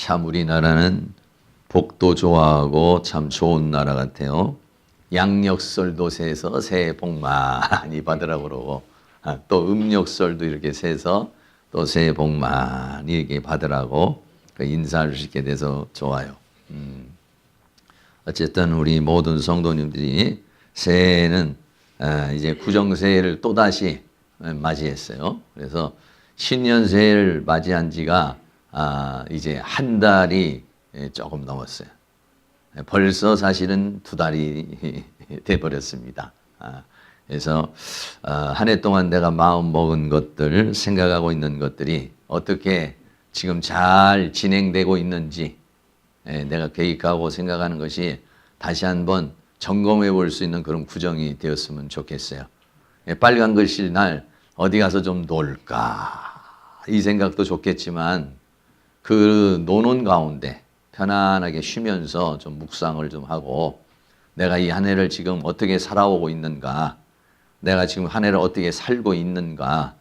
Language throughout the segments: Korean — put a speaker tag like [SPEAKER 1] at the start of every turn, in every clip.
[SPEAKER 1] 참 우리나라는 복도 좋아하고 참 좋은 나라 같아요. 양력설도 세서 새해 복 많이 받으라고 그러고 또 음력설도 이렇게 세서 또 새해 복 많이 이렇게 받으라고 인사를 시게 돼서 좋아요. 어쨌든 우리 모든 성도님들이 새해는 이제 구정새해를 또다시 맞이했어요. 그래서 신년새해를 맞이한 지가 이제 한 달이 조금 넘었어요. 벌써 사실은 두 달이 돼버렸습니다. 그래서 한 해 동안 내가 마음 먹은 것들, 생각하고 있는 것들이 어떻게 지금 잘 진행되고 있는지 내가 계획하고 생각하는 것이 다시 한번 점검해 볼 수 있는 그런 구정이 되었으면 좋겠어요. 빨간 글씨 날 어디 가서 좀 놀까 이 생각도 좋겠지만 그 노는 가운데 편안하게 쉬면서 좀 묵상을 좀 하고 내가 이 한 해를 지금 어떻게 살아오고 있는가, 내가 지금 한 해를 어떻게 살고 있는가,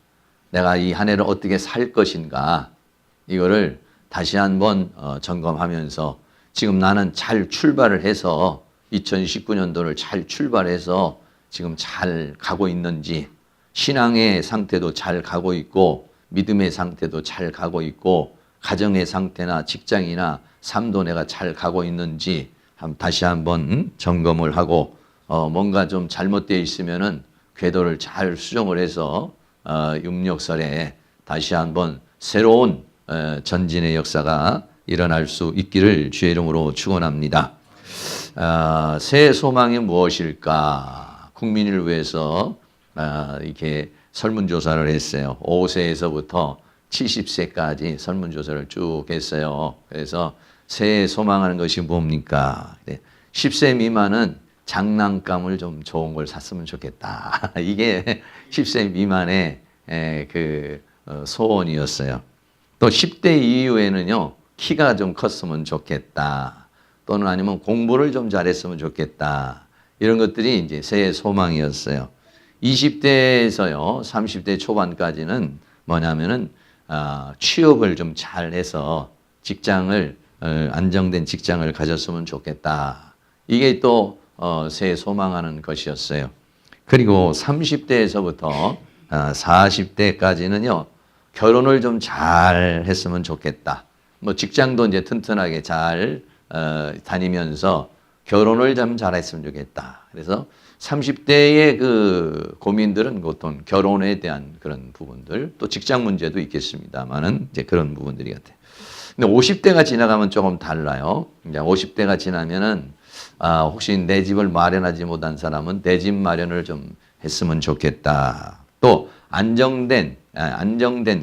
[SPEAKER 1] 내가 이 한 해를 어떻게 살 것인가, 이거를 다시 한번 점검하면서 지금 나는 잘 출발을 해서 2019년도를 잘 출발해서 지금 잘 가고 있는지, 신앙의 상태도 잘 가고 있고 믿음의 상태도 잘 가고 있고 가정의 상태나 직장이나 삶도 내가 잘 가고 있는지 다시 한번 점검을 하고 뭔가 좀 잘못되어 있으면은 궤도를 잘 수정을 해서 음력설에 다시 한번 새로운 전진의 역사가 일어날 수 있기를 주의 이름으로 축원합니다. 새해 소망이 무엇일까? 국민을 위해서 이렇게 설문조사를 했어요. 5세에서부터 70세까지 설문조사를 쭉 했어요. 그래서 새해 소망하는 것이 뭡니까? 10세 미만은 장난감을 좀 좋은 걸 샀으면 좋겠다. 이게 10세 미만의 그 소원이었어요. 또 10대 이후에는요, 키가 좀 컸으면 좋겠다. 또는 아니면 공부를 좀 잘했으면 좋겠다. 이런 것들이 이제 새해 소망이었어요. 20대에서요, 30대 초반까지는 뭐냐면은 취업을 좀 잘해서 직장을 안정된 직장을 가졌으면 좋겠다. 이게 또 새해 소망하는 것이었어요. 그리고 30대에서부터 40대까지는요, 결혼을 좀 잘했으면 좋겠다. 뭐 직장도 이제 튼튼하게 잘 다니면서 결혼을 좀 잘했으면 좋겠다. 그래서 30대의 그 고민들은 보통 결혼에 대한 그런 부분들, 또 직장 문제도 있겠습니다만은 이제 그런 부분들이 같아요. 근데 50대가 지나가면 조금 달라요. 이제 50대가 지나면은 혹시 내 집을 마련하지 못한 사람은 내 집 마련을 좀 했으면 좋겠다. 또 안정된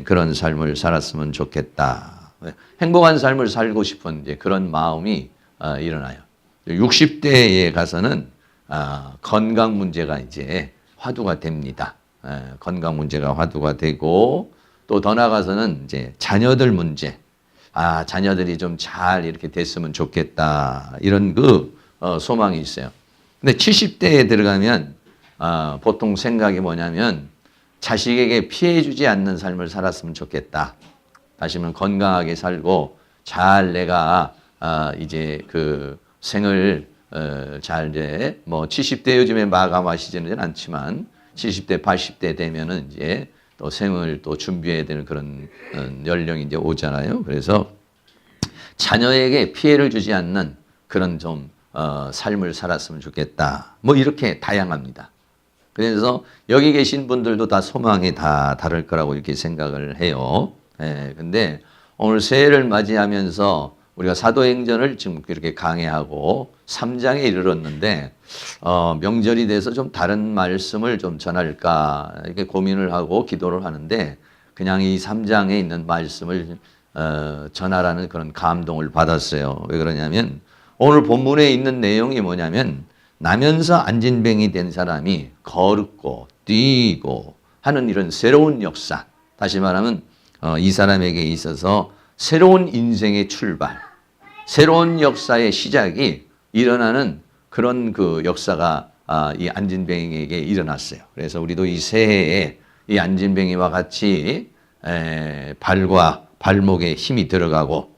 [SPEAKER 1] 그런 삶을 살았으면 좋겠다. 행복한 삶을 살고 싶은 이제 그런 마음이 일어나요. 60대에 가서는 건강 문제가 이제 화두가 됩니다. 건강 문제가 화두가 되고 또 더 나아가서는 이제 자녀들 문제. 자녀들이 좀 잘 이렇게 됐으면 좋겠다. 이런 그 소망이 있어요. 근데 70대에 들어가면 보통 생각이 뭐냐면 자식에게 피해 주지 않는 삶을 살았으면 좋겠다. 다시 말하면 건강하게 살고 잘 내가 이제 그 생을 잘 이제 뭐 70대 요즘에 마감하시지는 않지만 70대 80대 되면은 이제 또 생을 또 준비해야 되는 그런 연령이 이제 오잖아요. 그래서 자녀에게 피해를 주지 않는 그런 좀 삶을 살았으면 좋겠다. 뭐 이렇게 다양합니다. 그래서 여기 계신 분들도 다 소망이 다 다를 거라고 이렇게 생각을 해요. 근데 오늘 새해를 맞이하면서 우리가 사도행전을 지금 이렇게 강해하고 3장에 이르렀는데 명절이 돼서 좀 다른 말씀을 좀 전할까 이렇게 고민을 하고 기도를 하는데 그냥 이 3장에 있는 말씀을 전하라는 그런 감동을 받았어요. 왜 그러냐면 오늘 본문에 있는 내용이 뭐냐면 나면서 안진뱅이 된 사람이 걸고 뛰고 하는 이런 새로운 역사, 다시 말하면 이 사람에게 있어서 새로운 인생의 출발, 새로운 역사의 시작이 일어나는 그런 그 역사가 이 안진뱅이에게 일어났어요. 그래서 우리도 이 새해에 이 안진뱅이와 같이 발과 발목에 힘이 들어가고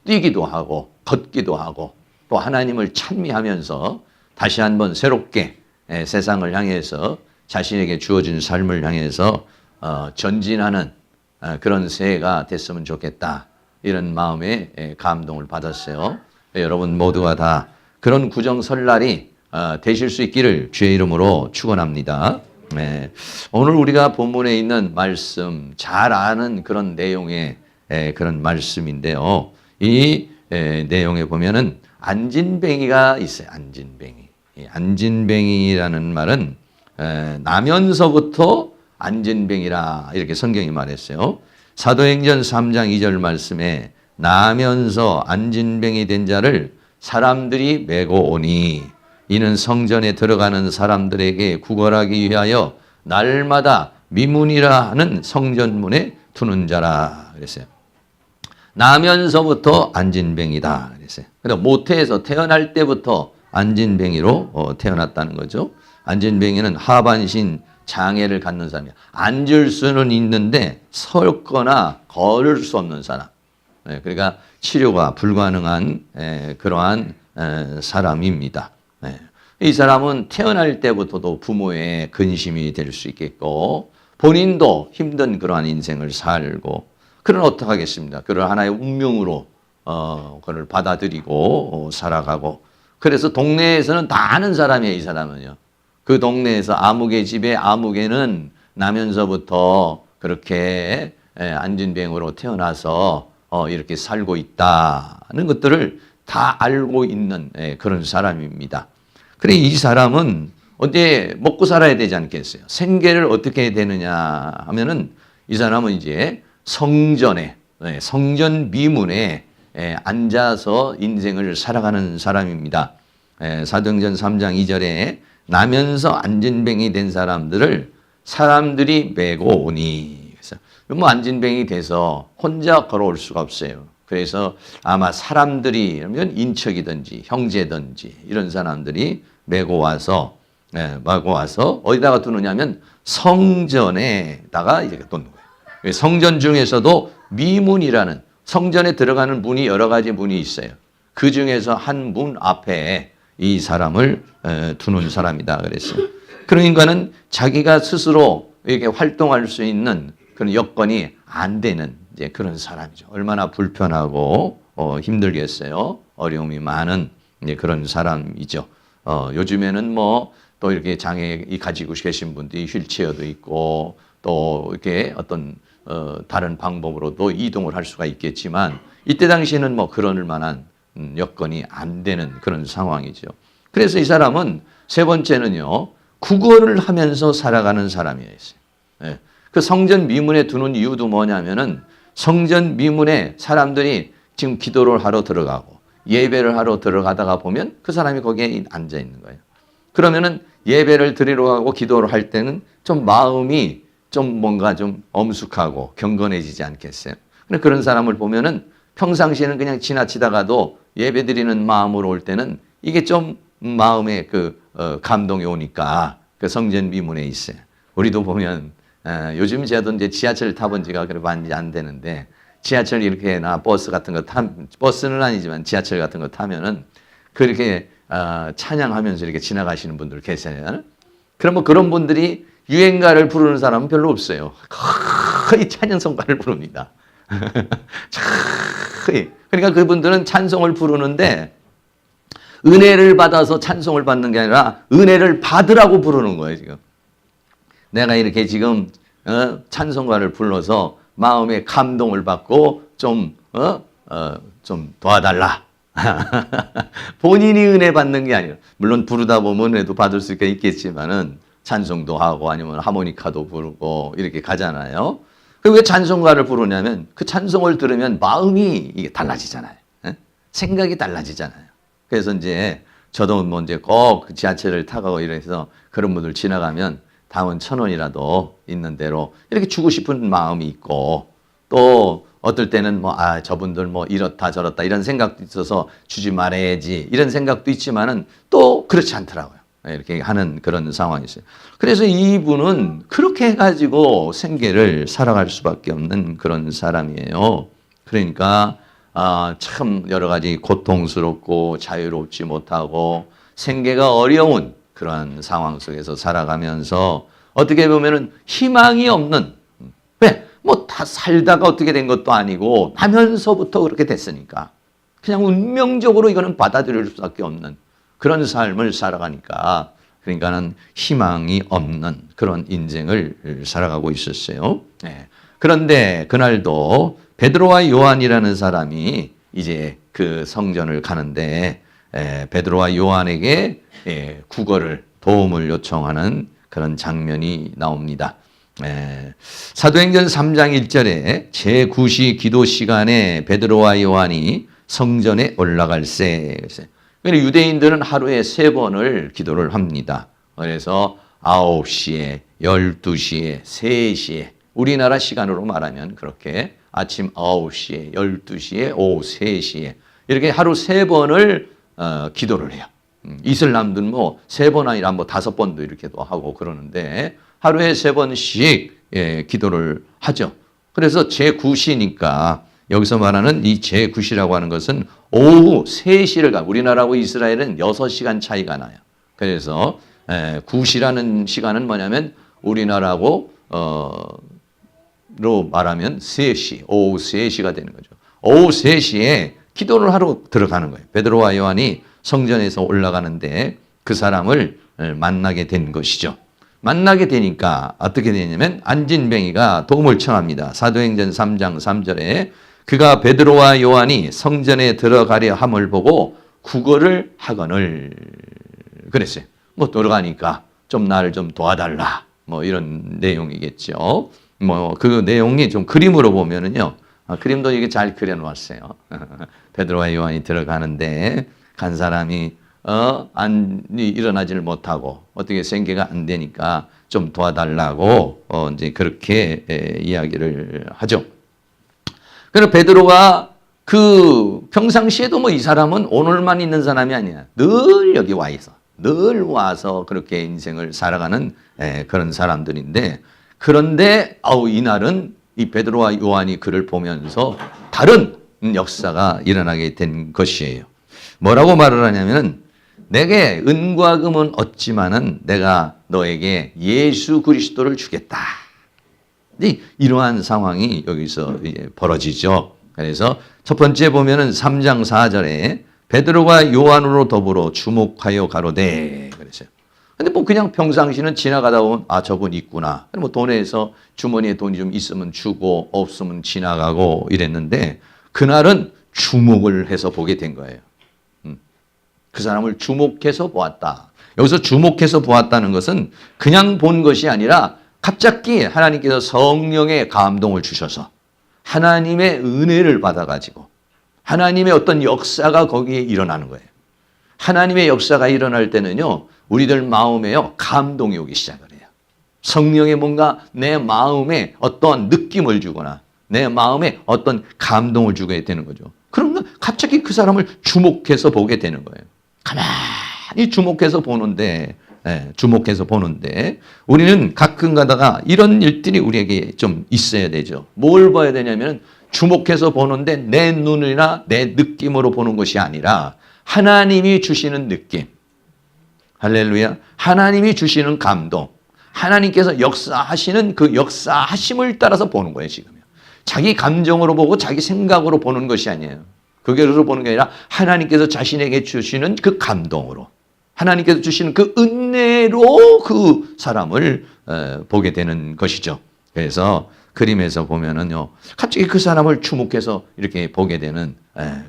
[SPEAKER 1] 뛰기도 하고 걷기도 하고 또 하나님을 찬미하면서 다시 한번 새롭게 세상을 향해서 자신에게 주어진 삶을 향해서 전진하는 그런 새해가 됐으면 좋겠다. 이런 마음에 감동을 받았어요. 여러분 모두가 다 그런 구정설날이 되실 수 있기를 주의 이름으로 축원합니다. 오늘 우리가 본문에 있는 말씀 잘 아는 그런 내용의 그런 말씀인데요. 이 내용에 보면은 안진뱅이가 있어요. 안진뱅이. 안진뱅이라는 말은 나면서부터 안진뱅이라 이렇게 성경이 말했어요. 사도행전 3장 2절 말씀에 나면서 안진뱅이 된 자를 사람들이 메고 오니 이는 성전에 들어가는 사람들에게 구걸하기 위하여 날마다 미문이라 하는 성전문에 두는 자라 그랬어요. 나면서부터 안진뱅이다 그랬어요. 그러니까 모태에서 태어날 때부터 안진뱅이로 태어났다는 거죠. 안진뱅이는 하반신 장애를 갖는 사람이야. 앉을 수는 있는데 섰거나 걸을 수 없는 사람. 그러니까 치료가 불가능한 그러한 사람입니다. 이 사람은 태어날 때부터도 부모의 근심이 될 수 있겠고 본인도 힘든 그러한 인생을 살고 그는 어떻게 하겠습니까? 그를 하나의 운명으로 그를 받아들이고 살아가고 그래서 동네에서는 다 아는 사람이에요. 이 사람은요. 그 동네에서 아무개 집에 아무개는 나면서부터 그렇게 안진뱅으로 태어나서 이렇게 살고 있다는 것들을 다 알고 있는 그런 사람입니다. 그래 이 사람은 어디 먹고 살아야 되지 않겠어요? 생계를 어떻게 해야 되느냐 하면은 이 사람은 이제 성전에 성전 미문에 앉아서 인생을 살아가는 사람입니다. 사도행전 3장 2절에 나면서 안진뱅이 된 사람들을 사람들이 메고 오니 그래서 뭐 안진뱅이 돼서 혼자 걸어올 수가 없어요. 그래서 아마 사람들이 그러면 인척이든지 형제든지 이런 사람들이 메고 와서 어디다가 두느냐면 성전에다가 이렇게 놓는 거예요. 성전 중에서도 미문이라는 성전에 들어가는 문이 여러 가지 문이 있어요. 그 중에서 한 문 앞에 이 사람을 두는 사람이다 그랬어요. 그러니까는 자기가 스스로 이렇게 활동할 수 있는 그런 여건이 안 되는 이제 그런 사람이죠. 얼마나 불편하고 힘들겠어요. 어려움이 많은 이제 그런 사람이죠. 요즘에는 뭐 또 이렇게 장애 가지고 계신 분들이 휠체어도 있고 또 이렇게 어떤 다른 방법으로도 이동을 할 수가 있겠지만 이때 당시에는 뭐 그럴 만한 여건이 안 되는 그런 상황이죠. 그래서 이 사람은 세 번째는요, 구걸을 하면서 살아가는 사람이었어요. 그 성전 미문에 두는 이유도 뭐냐면은 성전 미문에 사람들이 지금 기도를 하러 들어가고 예배를 하러 들어가다가 보면 그 사람이 거기에 앉아 있는 거예요. 그러면은 예배를 드리러 가고 기도를 할 때는 좀 마음이 좀 뭔가 좀 엄숙하고 경건해지지 않겠어요? 근데 그런 사람을 보면은 평상시에는 그냥 지나치다가도 예배 드리는 마음으로 올 때는 이게 좀 마음에 감동이 오니까 그 성전 미문에 있어요. 우리도 보면 요즘 저도 이제 지하철 타본 지가 그렇게 많이 안 되는데 지하철 이렇게 버스 같은 거 버스는 아니지만 지하철 같은 거 타면은 그렇게 찬양하면서 이렇게 지나가시는 분들 계세요. 그러면 그런 분들이 유행가를 부르는 사람은 별로 없어요. 거의 찬양성가를 부릅니다. 그러니까 그분들은 찬송을 부르는데 은혜를 받아서 찬송을 받는 게 아니라 은혜를 받으라고 부르는 거예요, 지금. 내가 이렇게 지금 찬송가를 불러서 마음에 감동을 받고 좀 도와달라. 본인이 은혜 받는 게 아니라 물론 부르다 보면 은혜도 받을 수가 있겠지만은 찬송도 하고 아니면 하모니카도 부르고 이렇게 가잖아요. 왜 찬송가를 부르냐면 그 찬송을 들으면 마음이 이게 달라지잖아요. 생각이 달라지잖아요. 그래서 이제 저도 뭐 이제 꼭 지하철을 타고 이래서 그런 분들 지나가면 다운 1,000원이라도 있는 대로 이렇게 주고 싶은 마음이 있고 또 어떨 때는 저분들 이렇다 저렇다 이런 생각도 있어서 주지 말아야지 이런 생각도 있지만은 또 그렇지 않더라고요. 이렇게 하는 그런 상황이 있어요. 그래서 이분은 그렇게 해가지고 생계를 살아갈 수밖에 없는 그런 사람이에요. 그러니까 참 여러 가지 고통스럽고 자유롭지 못하고 생계가 어려운 그런 상황 속에서 살아가면서 어떻게 보면은 희망이 없는, 왜? 뭐 다 살다가 어떻게 된 것도 아니고 하면서부터 그렇게 됐으니까 그냥 운명적으로 이거는 받아들일 수밖에 없는 그런 삶을 살아가니까, 그러니까는 희망이 없는 그런 인생을 살아가고 있었어요. 네. 그런데 그날도 베드로와 요한이라는 사람이 이제 그 성전을 가는데 베드로와 요한에게 구걸을, 도움을 요청하는 그런 장면이 나옵니다. 사도행전 3장 1절에 제9시 기도 시간에 베드로와 요한이 성전에 올라갈세. 유대인들은 하루에 3번을 기도를 합니다. 그래서 9시에, 12시에, 3시에, 우리나라 시간으로 말하면 그렇게 아침 9시에, 12시에, 오후 3시에 이렇게 하루 3번을 기도를 해요. 이슬람들은 뭐 3번 아니라 뭐 5번도 이렇게도 하고 그러는데 하루에 3번씩 기도를 하죠. 그래서 제9시니까 여기서 말하는 이 제9시라고 하는 것은 오후 3시를 우리나라하고 이스라엘은 6시간 차이가 나요. 그래서 9시라는 시간은 뭐냐면 우리나라하고 로 말하면 3시, 오후 3시가 되는 거죠. 오후 3시에 기도를 하러 들어가는 거예요. 베드로와 요한이 성전에서 올라가는데 그 사람을 만나게 된 것이죠. 만나게 되니까 어떻게 되냐면 안진뱅이가 도움을 청합니다. 사도행전 3장 3절에 그가 베드로와 요한이 성전에 들어가려 함을 보고 구걸을 하거늘 그랬어요. 뭐 들어가니까 좀 나를 좀 도와달라, 뭐 이런 내용이겠죠. 뭐 그 내용이 좀 그림으로 보면은요, 그림도 이게 잘 그려놓았어요. 베드로와 요한이 들어가는데 간 사람이 일어나지를 못하고 어떻게 생계가 안 되니까 좀 도와달라고 이제 그렇게 이야기를 하죠. 그래서 베드로가 그 평상시에도 뭐 이 사람은 오늘만 있는 사람이 아니야. 늘 여기 와 있어. 늘 와서 그렇게 인생을 살아가는 그런 사람들인데, 그런데 이날은 이 베드로와 요한이 그를 보면서 다른 역사가 일어나게 된 것이에요. 뭐라고 말을 하냐면은 내게 은과 금은 얻지만은 내가 너에게 예수 그리스도를 주겠다. 이러한 상황이 여기서 벌어지죠. 그래서 첫 번째 보면은 3장 4절에 베드로가 요한으로 더불어 주목하여 가로되 그랬어요. 근데 뭐 그냥 평상시는 지나가다 보면 저분 있구나. 뭐 돈에서 주머니에 돈이 좀 있으면 주고 없으면 지나가고 이랬는데 그날은 주목을 해서 보게 된 거예요. 그 사람을 주목해서 보았다. 여기서 주목해서 보았다는 것은 그냥 본 것이 아니라 갑자기 하나님께서 성령의 감동을 주셔서 하나님의 은혜를 받아가지고 하나님의 어떤 역사가 거기에 일어나는 거예요. 하나님의 역사가 일어날 때는요, 우리들 마음에요, 감동이 오기 시작을 해요. 성령의 뭔가 내 마음에 어떤 느낌을 주거나 내 마음에 어떤 감동을 주게 되는 거죠. 그러면 갑자기 그 사람을 주목해서 보게 되는 거예요. 가만히 주목해서 보는데 우리는 가끔 가다가 이런 일들이 우리에게 좀 있어야 되죠. 뭘 봐야 되냐면 주목해서 보는데 내 눈이나 내 느낌으로 보는 것이 아니라 하나님이 주시는 느낌, 할렐루야, 하나님이 주시는 감동, 하나님께서 역사하시는 그 역사하심을 따라서 보는 거예요. 지금요. 자기 감정으로 보고 자기 생각으로 보는 것이 아니에요. 그게로 보는 게 아니라 하나님께서 자신에게 주시는 그 감동으로, 하나님께서 주시는 그 은혜로 그 사람을 보게 되는 것이죠. 그래서 그림에서 보면은요, 갑자기 그 사람을 주목해서 이렇게 보게 되는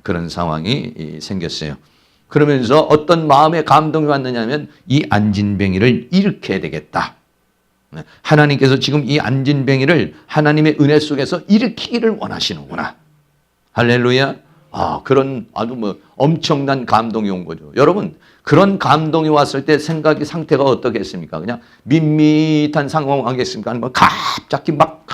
[SPEAKER 1] 그런 상황이 생겼어요. 그러면서 어떤 마음의 감동이 왔느냐면 이 안진뱅이를 일으켜야 되겠다. 하나님께서 지금 이 안진뱅이를 하나님의 은혜 속에서 일으키기를 원하시는구나. 할렐루야. 그런 아주 뭐 엄청난 감동이 온 거죠. 여러분, 그런 감동이 왔을 때 상태가 어떻겠습니까? 그냥 밋밋한 상황하겠습니까? 아니면 갑자기 막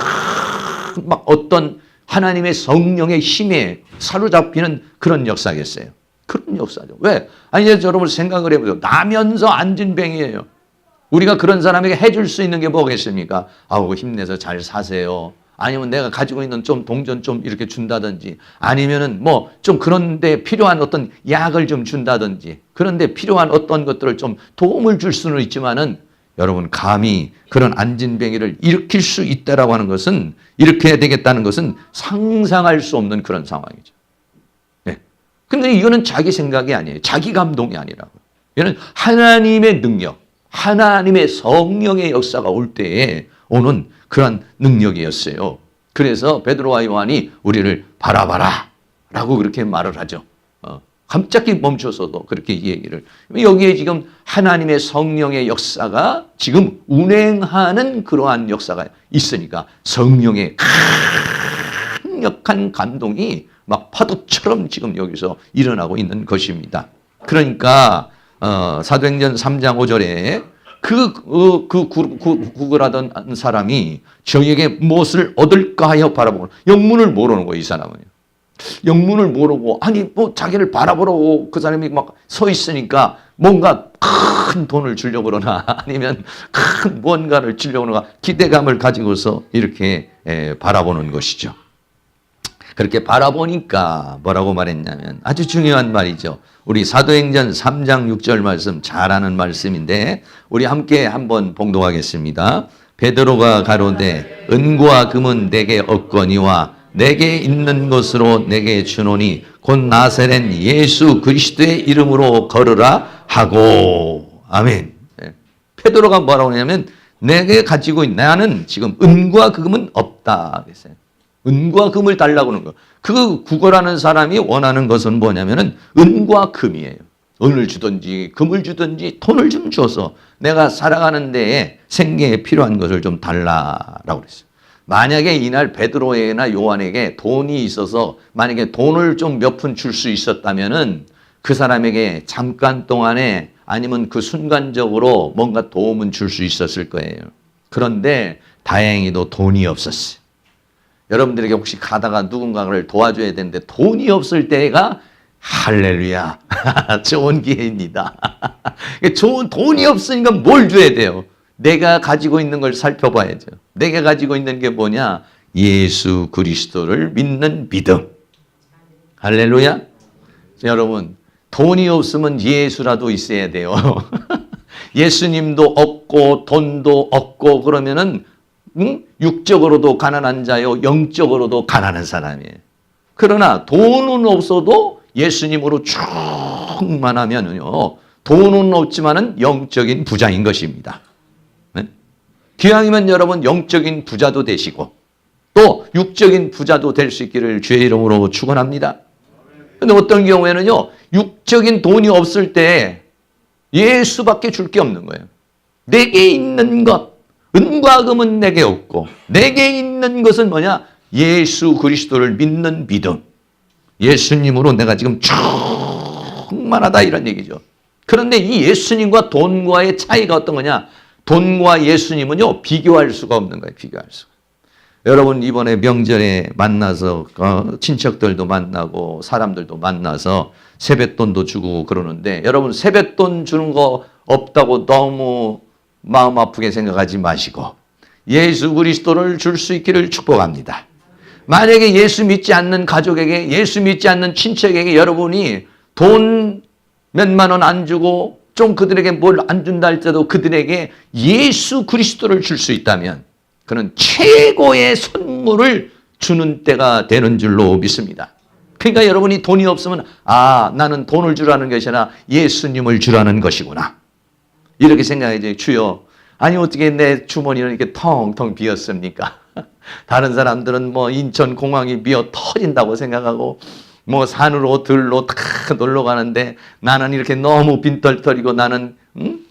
[SPEAKER 1] 어떤 하나님의 성령의 힘에 사로잡히는 그런 역사겠어요. 그런 역사죠. 왜? 이제 여러분 생각을 해보세요. 나면서 안진뱅이에요. 우리가 그런 사람에게 해줄 수 있는 게 뭐겠습니까? 힘내서 잘 사세요. 아니면 내가 가지고 있는 좀 동전 좀 이렇게 준다든지, 아니면은 뭐 좀 그런데 필요한 어떤 약을 좀 준다든지, 그런데 필요한 어떤 것들을 좀 도움을 줄 수는 있지만은 여러분, 감히 그런 안진뱅이를 일으킬 수 있다라고 하는 것은, 이렇게 해야 되겠다는 것은 상상할 수 없는 그런 상황이죠. 네. 근데 이거는 자기 생각이 아니에요. 자기 감동이 아니라고. 이거는 하나님의 능력, 하나님의 성령의 역사가 올 때에 오는 그런 능력이었어요. 그래서 베드로와 요한이 우리를 바라봐라 라고 그렇게 말을 하죠. 갑자기 멈춰서도 그렇게 얘기를. 여기에 지금 하나님의 성령의 역사가 지금 운행하는 그러한 역사가 있으니까 성령의 강력한 감동이 막 파도처럼 지금 여기서 일어나고 있는 것입니다. 그러니까 사도행전 3장 5절에 구걸하던 사람이 저에게 무엇을 얻을까 하여 바라보고, 영문을 모르는 거예요, 이 사람은. 영문을 모르고, 아니 뭐 자기를 바라보라고 그 사람이 막 서 있으니까 뭔가 큰 돈을 주려고 그러나 아니면 큰 무언가를 주려고 그러나 기대감을 가지고서 이렇게 바라보는 것이죠. 그렇게 바라보니까 뭐라고 말했냐면, 아주 중요한 말이죠. 우리 사도행전 3장 6절 말씀 잘 아는 말씀인데 우리 함께 한번 봉독하겠습니다. 베드로가 가로되 은과 금은 내게 없거니와 내게 있는 것으로 내게 주노니 곧 나사렛 예수 그리스도의 이름으로 걸으라 하고. 아멘. 베드로가 뭐라고 하냐면, 내게 가지고 있는, 나는 지금 은과 금은 없다 그랬어요. 은과 금을 달라고 하는 거. 그 구걸하는 사람이 원하는 것은 뭐냐면은 은과 금이에요. 은을 주든지 금을 주든지 돈을 좀 줘서 내가 살아가는 데에 생계에 필요한 것을 좀 달라라고 그랬어요. 만약에 이날 베드로에게나 요한에게 돈이 있어서 만약에 돈을 좀 몇 푼 줄 수 있었다면은 그 사람에게 잠깐 동안에 아니면 그 순간적으로 뭔가 도움은 줄 수 있었을 거예요. 그런데 다행히도 돈이 없었어요. 여러분들에게 혹시 가다가 누군가를 도와줘야 되는데 돈이 없을 때가 할렐루야 좋은 기회입니다. 좋은 돈이 없으니까 뭘 줘야 돼요? 내가 가지고 있는 걸 살펴봐야죠. 내가 가지고 있는 게 뭐냐? 예수 그리스도를 믿는 믿음. 할렐루야. 여러분, 돈이 없으면 예수라도 있어야 돼요. 예수님도 없고 돈도 없고 그러면은 육적으로도 가난한 자요, 영적으로도 가난한 사람이에요. 그러나 돈은 없어도 예수님으로 충만하면요, 돈은 없지만은 영적인 부자인 것입니다. 기왕이면 여러분 영적인 부자도 되시고 또 육적인 부자도 될 수 있기를 주의 이름으로 축원합니다. 그런데 어떤 경우에는요, 육적인 돈이 없을 때 예수밖에 줄 게 없는 거예요. 내게 있는 것, 은과 금은 내게 없고 내게 있는 것은 뭐냐? 예수 그리스도를 믿는 믿음. 예수님으로 내가 지금 충만하다 이런 얘기죠. 그런데 이 예수님과 돈과의 차이가 어떤 거냐? 돈과 예수님은요, 비교할 수가 없는 거예요. 비교할 수가. 여러분 이번에 명절에 만나서 친척들도 만나고 사람들도 만나서 세뱃돈도 주고 그러는데, 여러분 세뱃돈 주는 거 없다고 너무 마음 아프게 생각하지 마시고 예수 그리스도를 줄 수 있기를 축복합니다. 만약에 예수 믿지 않는 가족에게, 예수 믿지 않는 친척에게 여러분이 돈 몇만 원 안 주고 좀 그들에게 뭘 안 준다 할지라도 그들에게 예수 그리스도를 줄 수 있다면 그는 최고의 선물을 주는 때가 되는 줄로 믿습니다. 그러니까 여러분이 돈이 없으면 나는 돈을 주라는 것이 아니라 예수님을 주라는 것이구나, 이렇게 생각해야지. 주여, 아니 어떻게 내 주머니는 이렇게 텅텅 비었습니까? 다른 사람들은 뭐 인천공항이 비어 터진다고 생각하고 뭐 산으로 들로 다 놀러 가는데 나는 이렇게 너무 빈털터리고 나는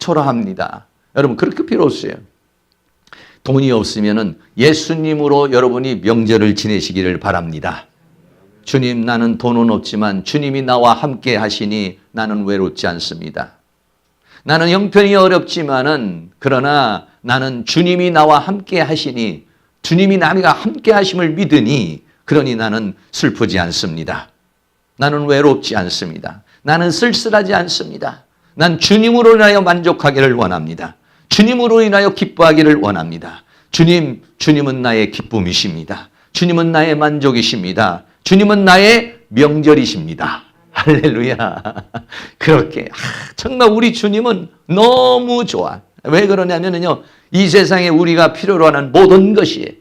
[SPEAKER 1] 초라합니다. 여러분 그렇게 필요 없어요. 돈이 없으면은 예수님으로 여러분이 명절을 지내시기를 바랍니다. 주님, 나는 돈은 없지만 주님이 나와 함께 하시니 나는 외롭지 않습니다. 나는 형편이 어렵지만은 그러나 나는 주님이 나와 함께 하시니, 주님이 나와 함께 하심을 믿으니 그러니 나는 슬프지 않습니다. 나는 외롭지 않습니다. 나는 쓸쓸하지 않습니다. 난 주님으로 인하여 만족하기를 원합니다. 주님으로 인하여 기뻐하기를 원합니다. 주님, 주님은 나의 기쁨이십니다. 주님은 나의 만족이십니다. 주님은 나의 명절이십니다. 할렐루야. 그렇게 정말 우리 주님은 너무 좋아. 왜 그러냐면요, 이 세상에 우리가 필요로 하는 모든 것이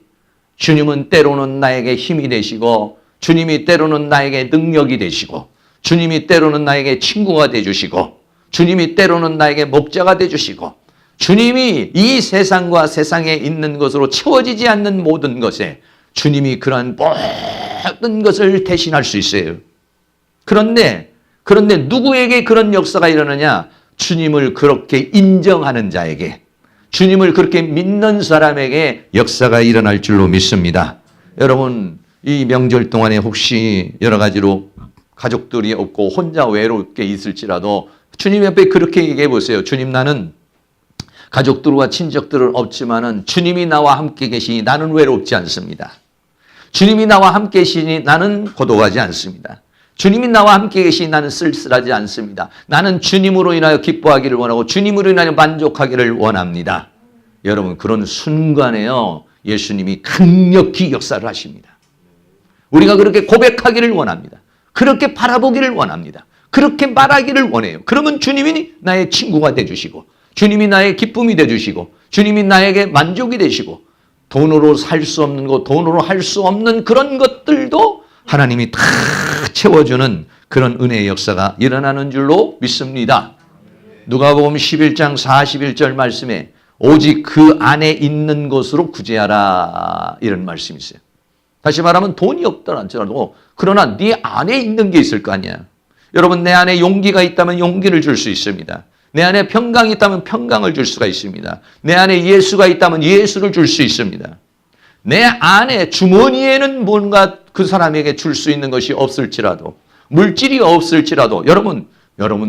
[SPEAKER 1] 주님은 때로는 나에게 힘이 되시고, 주님이 때로는 나에게 능력이 되시고, 주님이 때로는 나에게 친구가 되주시고, 주님이 때로는 나에게 목자가 되주시고, 주님이 이 세상과 세상에 있는 것으로 채워지지 않는 모든 것에 주님이 그러한 모든 것을 대신할 수 있어요. 그런데 누구에게 그런 역사가 일어나냐? 주님을 그렇게 인정하는 자에게, 주님을 그렇게 믿는 사람에게 역사가 일어날 줄로 믿습니다. 여러분, 이 명절 동안에 혹시 여러 가지로 가족들이 없고 혼자 외롭게 있을지라도 주님 옆에 그렇게 얘기해 보세요. 주님, 나는 가족들과 친척들은 없지만은 주님이 나와 함께 계시니 나는 외롭지 않습니다. 주님이 나와 함께 계시니 나는 고독하지 않습니다. 주님이 나와 함께 계시니 나는 쓸쓸하지 않습니다. 나는 주님으로 인하여 기뻐하기를 원하고 주님으로 인하여 만족하기를 원합니다. 여러분, 그런 순간에요, 예수님이 강력히 역사를 하십니다. 우리가 그렇게 고백하기를 원합니다. 그렇게 바라보기를 원합니다. 그렇게 말하기를 원해요. 그러면 주님이 나의 친구가 되주시고, 주님이 나의 기쁨이 되주시고, 주님이 나에게 만족이 되시고, 돈으로 살 수 없는 것, 돈으로 할 수 없는 그런 것들도 하나님이 다 채워주는 그런 은혜의 역사가 일어나는 줄로 믿습니다. 누가복음 11장 41절 말씀에 오직 그 안에 있는 것으로 구제하라, 이런 말씀이 있어요. 다시 말하면 돈이 없더라도 그러나 네 안에 있는 게 있을 거 아니야. 여러분, 내 안에 용기가 있다면 용기를 줄 수 있습니다. 내 안에 평강이 있다면 평강을 줄 수가 있습니다. 내 안에 예수가 있다면 예수를 줄 수 있습니다. 내 안에 주머니에는 뭔가 그 사람에게 줄 수 있는 것이 없을지라도, 물질이 없을지라도, 여러분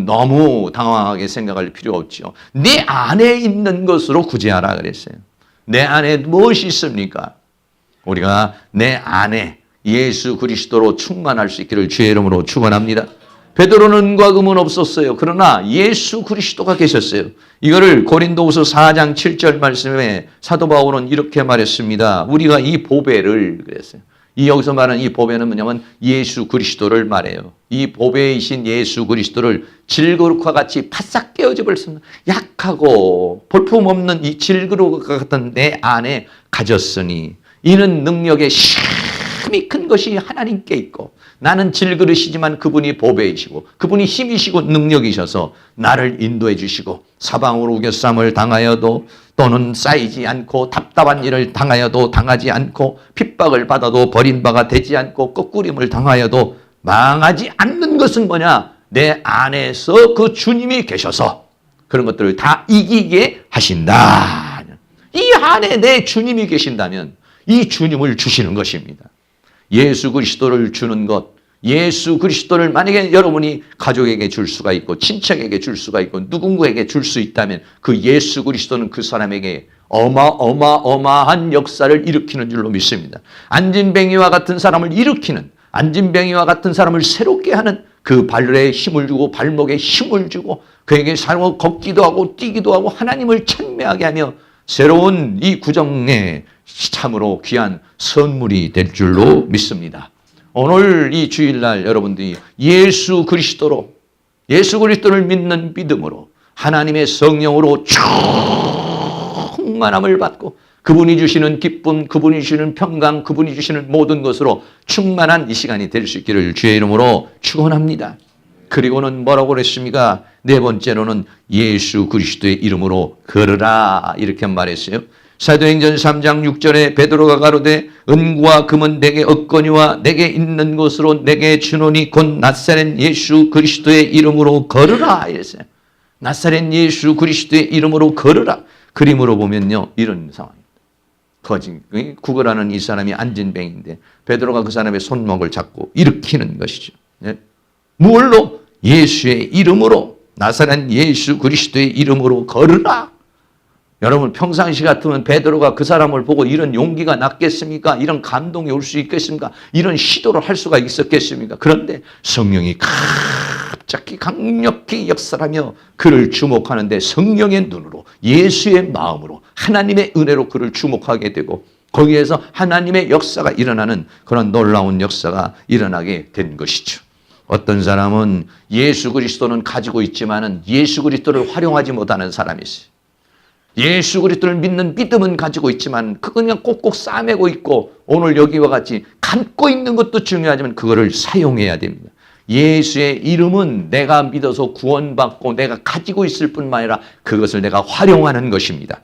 [SPEAKER 1] 너무 당황하게 생각할 필요 없죠. 내 안에 있는 것으로 구제하라 그랬어요. 내 안에 무엇이 있습니까? 우리가 내 안에 예수 그리스도로 충만할 수 있기를 주의 이름으로 축원합니다. 베드로는 은과 금은 없었어요. 그러나 예수 그리스도가 계셨어요. 이거를 고린도후서 4장 7절 말씀에 사도 바울은 이렇게 말했습니다. 우리가 이 보배를, 그랬어요. 이 여기서 말하는 이 보배는 뭐냐면 예수 그리스도를 말해요. 이 보배이신 예수 그리스도를 질그릇과 같이 바싹 깨어져 버렸습니다. 약하고 볼품없는 이 질그릇과 같은 내 안에 가졌으니 이는 능력의 힘이 큰 것이 하나님께 있고, 나는 질그릇이지만 그분이 보배이시고 그분이 힘이시고 능력이셔서 나를 인도해 주시고, 사방으로 우겨쌈을 당하여도 또는 쌓이지 않고, 답답한 일을 당하여도 당하지 않고, 핍박을 받아도 버림바가 되지 않고, 꺾구림을 당하여도 망하지 않는 것은 뭐냐? 내 안에서 그 주님이 계셔서 그런 것들을 다 이기게 하신다. 이 안에 내 주님이 계신다면 이 주님을 주시는 것입니다. 예수 그리스도를 주는 것, 예수 그리스도를 만약에 여러분이 가족에게 줄 수가 있고 친척에게 줄 수가 있고 누군가에게 줄 수 있다면 그 예수 그리스도는 그 사람에게 어마어마한 역사를 일으키는 줄로 믿습니다. 안진뱅이와 같은 사람을 일으키는, 안진뱅이와 같은 사람을 새롭게 하는, 그 발에 힘을 주고 발목에 힘을 주고 그에게 살고 걷기도 하고 뛰기도 하고 하나님을 찬미하게 하며 새로운 이 구정에 참으로 귀한 선물이 될 줄로 믿습니다. 오늘 이 주일날 여러분들이 예수 그리스도를 믿는 믿음으로 하나님의 성령으로 충만함을 받고 그분이 주시는 기쁨, 그분이 주시는 평강, 그분이 주시는 모든 것으로 충만한 이 시간이 될 수 있기를 주의 이름으로 축원합니다. 그리고는 뭐라고 그랬습니까? 네 번째로는 예수 그리스도의 이름으로 걸으라, 이렇게 말했어요. 사도행전 3장 6절에 베드로가 가로되 은과 금은 내게 없거니와 내게 있는 것으로 내게 주노니 곧 나사렛 예수 그리스도의 이름으로 걸으라, 이랬어요. 나사렛 예수 그리스도의 이름으로 걸으라. 그림으로 보면요, 이런 상황입니다. 구걸하는 이 사람이 안진뱅인데 베드로가 그 사람의 손목을 잡고 일으키는 것이죠. 네? 무얼로? 예수의 이름으로, 나사렛 예수 그리스도의 이름으로 걸으라. 여러분, 평상시 같으면 베드로가 그 사람을 보고 이런 용기가 났겠습니까? 이런 감동이 올 수 있겠습니까? 이런 시도를 할 수가 있었겠습니까? 그런데 성령이 갑자기 강력히 역사하며 그를 주목하는데 성령의 눈으로, 예수의 마음으로 하나님의 은혜로 그를 주목하게 되고 거기에서 하나님의 역사가 일어나는 그런 놀라운 역사가 일어나게 된 것이죠. 어떤 사람은 예수 그리스도는 가지고 있지만은 예수 그리스도를 활용하지 못하는 사람이 있어요. 예수 그리스도를 믿는 믿음은 가지고 있지만 그거 그냥 꼭꼭 싸매고 있고 오늘 여기와 같이 갖고 있는 것도 중요하지만 그거를 사용해야 됩니다. 예수의 이름은 내가 믿어서 구원받고 내가 가지고 있을 뿐만 아니라 그것을 내가 활용하는 것입니다.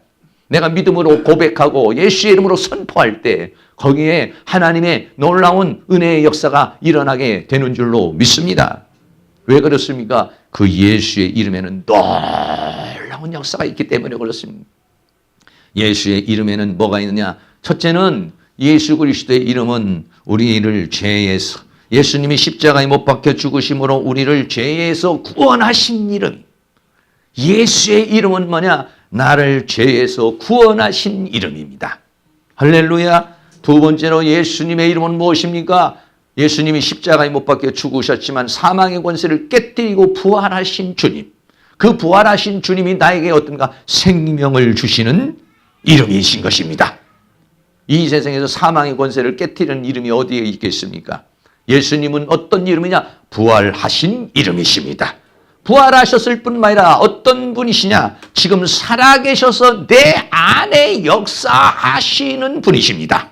[SPEAKER 1] 내가 믿음으로 고백하고 예수의 이름으로 선포할 때 거기에 하나님의 놀라운 은혜의 역사가 일어나게 되는 줄로 믿습니다. 왜 그렇습니까? 그 예수의 이름에는 놀라운 역사가 있기 때문에 그렇습니다. 예수의 이름에는 뭐가 있느냐? 첫째는 예수 그리스도의 이름은 우리를 죄에서 예수님이 십자가에 못 박혀 죽으심으로 우리를 죄에서 구원하신 이름. 예수의 이름은 뭐냐? 나를 죄에서 구원하신 이름입니다. 할렐루야. 두 번째로 예수님의 이름은 무엇입니까? 예수님이 십자가에 못 박혀 죽으셨지만 사망의 권세를 깨뜨리고 부활하신 주님. 그 부활하신 주님이 나에게 어떤가? 생명을 주시는 이름이신 것입니다. 이 세상에서 사망의 권세를 깨뜨리는 이름이 어디에 있겠습니까? 예수님은 어떤 이름이냐? 부활하신 이름이십니다. 부활하셨을 뿐만 아니라 어떤 분이시냐? 지금 살아계셔서 내 안에 역사하시는 분이십니다.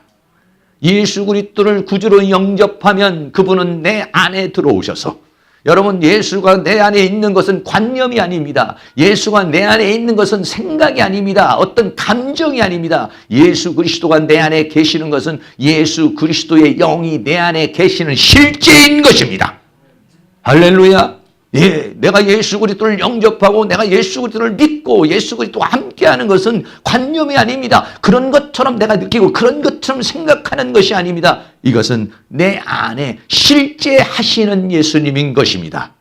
[SPEAKER 1] 예수 그리스도를 구주로 영접하면 그분은 내 안에 들어오셔서 여러분 예수가 내 안에 있는 것은 관념이 아닙니다. 예수가 내 안에 있는 것은 생각이 아닙니다. 어떤 감정이 아닙니다. 예수 그리스도가 내 안에 계시는 것은 예수 그리스도의 영이 내 안에 계시는 실제인 것입니다. 할렐루야. 예, 내가 예수 그리스도를 영접하고 내가 예수 그리스도를 믿고 예수 그리스도와 함께하는 것은 관념이 아닙니다. 그런 것처럼 내가 느끼고 그런 것처럼 생각하는 것이 아닙니다. 이것은 내 안에 실제 하시는 예수님인 것입니다.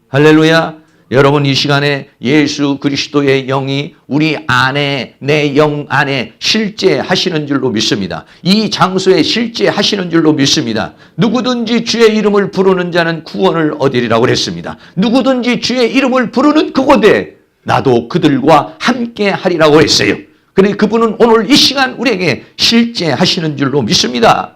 [SPEAKER 1] 할렐루야. 여러분 이 시간에 예수 그리스도의 영이 우리 안에 내 영 안에 실제 하시는 줄로 믿습니다. 이 장소에 실제 하시는 줄로 믿습니다. 누구든지 주의 이름을 부르는 자는 구원을 얻으리라고 그랬습니다. 누구든지 주의 이름을 부르는 그곳에 나도 그들과 함께 하리라고 했어요. 그런데 그분은 오늘 이 시간 우리에게 실제 하시는 줄로 믿습니다.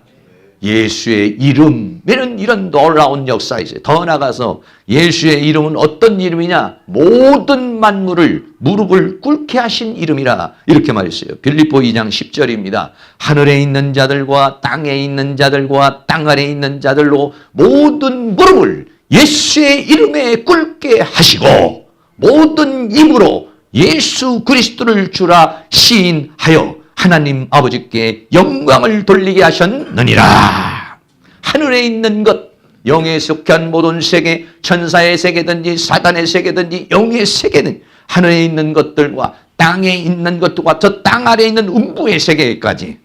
[SPEAKER 1] 예수의 이름에는 이런 놀라운 역사이죠. 더 나아가서 예수의 이름은 어떤 이름이냐? 모든 만물을 무릎을 꿇게 하신 이름이라 이렇게 말했어요. 빌립보 2장 10절입니다. 하늘에 있는 자들과 땅에 있는 자들과 땅 아래에 있는 자들로 모든 무릎을 예수의 이름에 꿇게 하시고 모든 입으로 예수 그리스도를 주라 시인하여 하나님 아버지께 영광을 돌리게 하셨느니라. 하늘에 있는 것, 영에 속한 모든 세계, 천사의 세계든지 사단의 세계든지 영의 세계는 하늘에 있는 것들과 땅에 있는 것들과 저 땅 아래에 있는 음부의 세계까지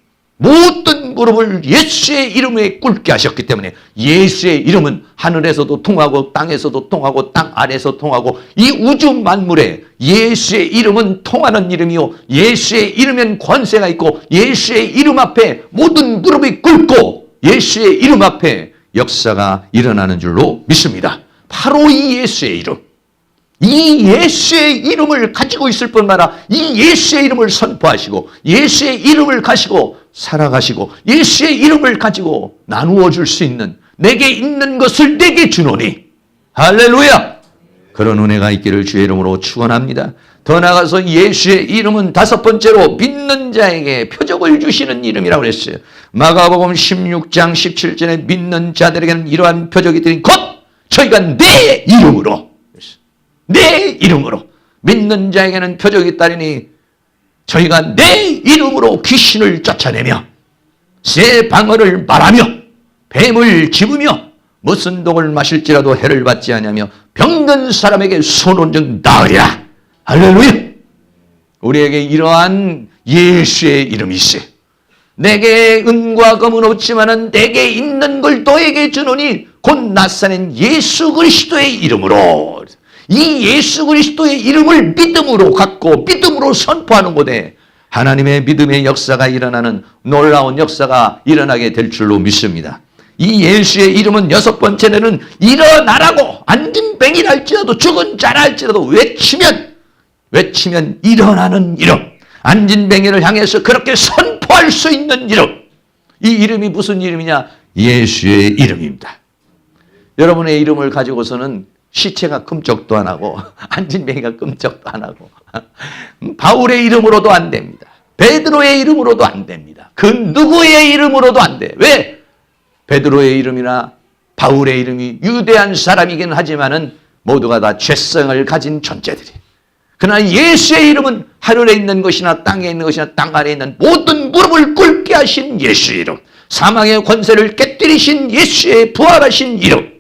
[SPEAKER 1] 모든 무릎을 예수의 이름에 꿇게 하셨기 때문에 예수의 이름은 하늘에서도 통하고 땅에서도 통하고 땅 아래에서 통하고 이 우주 만물에 예수의 이름은 통하는 이름이요 예수의 이름엔 권세가 있고 예수의 이름 앞에 모든 무릎이 꿇고 예수의 이름 앞에 역사가 일어나는 줄로 믿습니다. 바로 이 예수의 이름. 이 예수의 이름을 가지고 있을 뿐만 아니라 이 예수의 이름을 선포하시고 예수의 이름을 가지고 살아가시고 예수의 이름을 가지고 나누어 줄 수 있는 내게 있는 것을 내게 주노니 할렐루야. 그런 은혜가 있기를 주의 이름으로 축원합니다. 더 나아가서 예수의 이름은 다섯 번째로 믿는 자에게 표적을 주시는 이름이라고 했어요. 마가복음 16장 17절에 믿는 자들에게는 이러한 표적이 있으니 곧 저희가 내 이름으로 믿는 자에게는 표적이 있다니 저희가 내 이름으로 귀신을 쫓아내며 새 방언을 말하며 뱀을 집으며 무슨 독을 마실지라도 해를 받지 아니하며 병든 사람에게 손온즉 나으리라. 할렐루야. 우리에게 이러한 예수의 이름이 있어요. 내게 은과 금은 없지만은 내게 있는 걸 너에게 주노니 곧 나사렛 예수 그리스도의 이름으로. 이 예수 그리스도의 이름을 믿음으로 갖고 믿음으로 선포하는 곳에 하나님의 믿음의 역사가 일어나는 놀라운 역사가 일어나게 될 줄로 믿습니다. 이 예수의 이름은 여섯 번째는 일어나라고 안진뱅이랄지라도 죽은 자랄지라도 외치면 일어나는 이름. 안진뱅이를 향해서 그렇게 선포할 수 있는 이름. 이 이름이 무슨 이름이냐? 예수의 이름입니다. 여러분의 이름을 가지고서는 시체가 끔찍도 안 하고 안진뱅이가 끔찍도 안 하고 바울의 이름으로도 안 됩니다. 베드로의 이름으로도 안 됩니다. 그 누구의 이름으로도 안 돼. 왜? 베드로의 이름이나 바울의 이름이 유대한 사람이긴 하지만은 모두가 다 죄성을 가진 존재들이. 그러나 예수의 이름은 하늘에 있는 것이나 땅에 있는 것이나 땅 아래에 있는 모든 무릎을 꿇게 하신 예수의 이름. 사망의 권세를 깨뜨리신 예수의 부활하신 이름.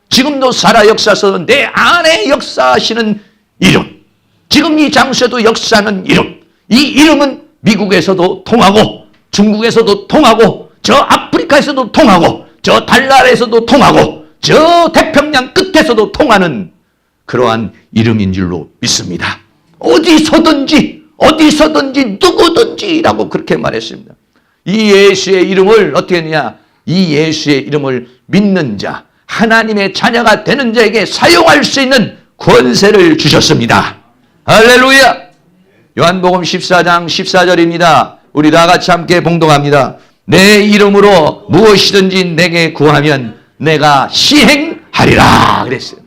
[SPEAKER 1] 지금도 살아 역사에서 내 안에 역사하시는 이름. 지금 이 장소에도 역사하는 이름. 이 이름은 미국에서도 통하고 중국에서도 통하고 저 아프리카에서도 통하고 저 달나라에서도 통하고 저 태평양 끝에서도 통하는 그러한 이름인 줄로 믿습니다. 어디서든지 누구든지라고 그렇게 말했습니다. 이 예수의 이름을 어떻게 했느냐? 이 예수의 이름을 믿는 자, 하나님의 자녀가 되는 자에게 사용할 수 있는 권세를 주셨습니다. 할렐루야! 요한복음 14장 14절입니다. 우리 다 같이 함께 봉독합니다. 내 이름으로 무엇이든지 내게 구하면 내가 시행하리라 그랬어요.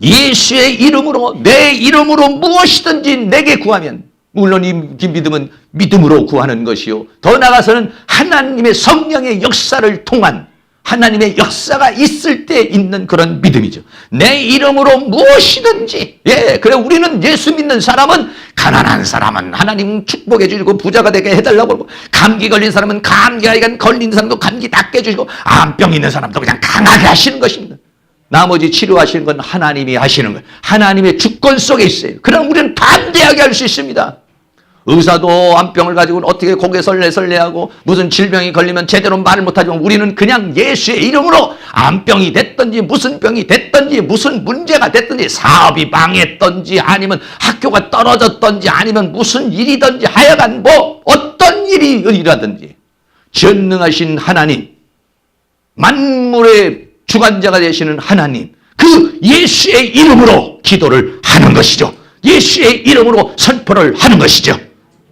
[SPEAKER 1] 예수의 이름으로, 내 이름으로 무엇이든지 내게 구하면, 물론 이 믿음은 믿음으로 구하는 것이요, 더 나아가서는 하나님의 성령의 역사를 통한 하나님의 역사가 있을 때 있는 그런 믿음이죠. 내 이름으로 무엇이든지. 예, 그래 우리는 예수 믿는 사람은, 가난한 사람은 하나님 축복해 주시고 부자가 되게 해달라고 그러고, 감기 걸린 사람은 감기가 걸린 사람도 감기 낫게 해주시고, 암병 있는 사람도 그냥 강하게 하시는 것입니다. 나머지 치료하시는 건 하나님이 하시는 거예요. 하나님의 주권 속에 있어요. 그럼 우리는 담대하게 할 수 있습니다. 의사도 암병을 가지고 어떻게 고개 설레설레하고 무슨 질병이 걸리면 제대로 말을 못하지만, 우리는 그냥 예수의 이름으로 암병이 됐든지 무슨 병이 됐든지 무슨 문제가 됐든지, 사업이 망했든지 아니면 학교가 떨어졌든지 아니면 무슨 일이든지 하여간 뭐 어떤 일이라든지 전능하신 하나님, 만물의 주관자가 되시는 하나님, 그 예수의 이름으로 기도를 하는 것이죠. 예수의 이름으로 선포를 하는 것이죠.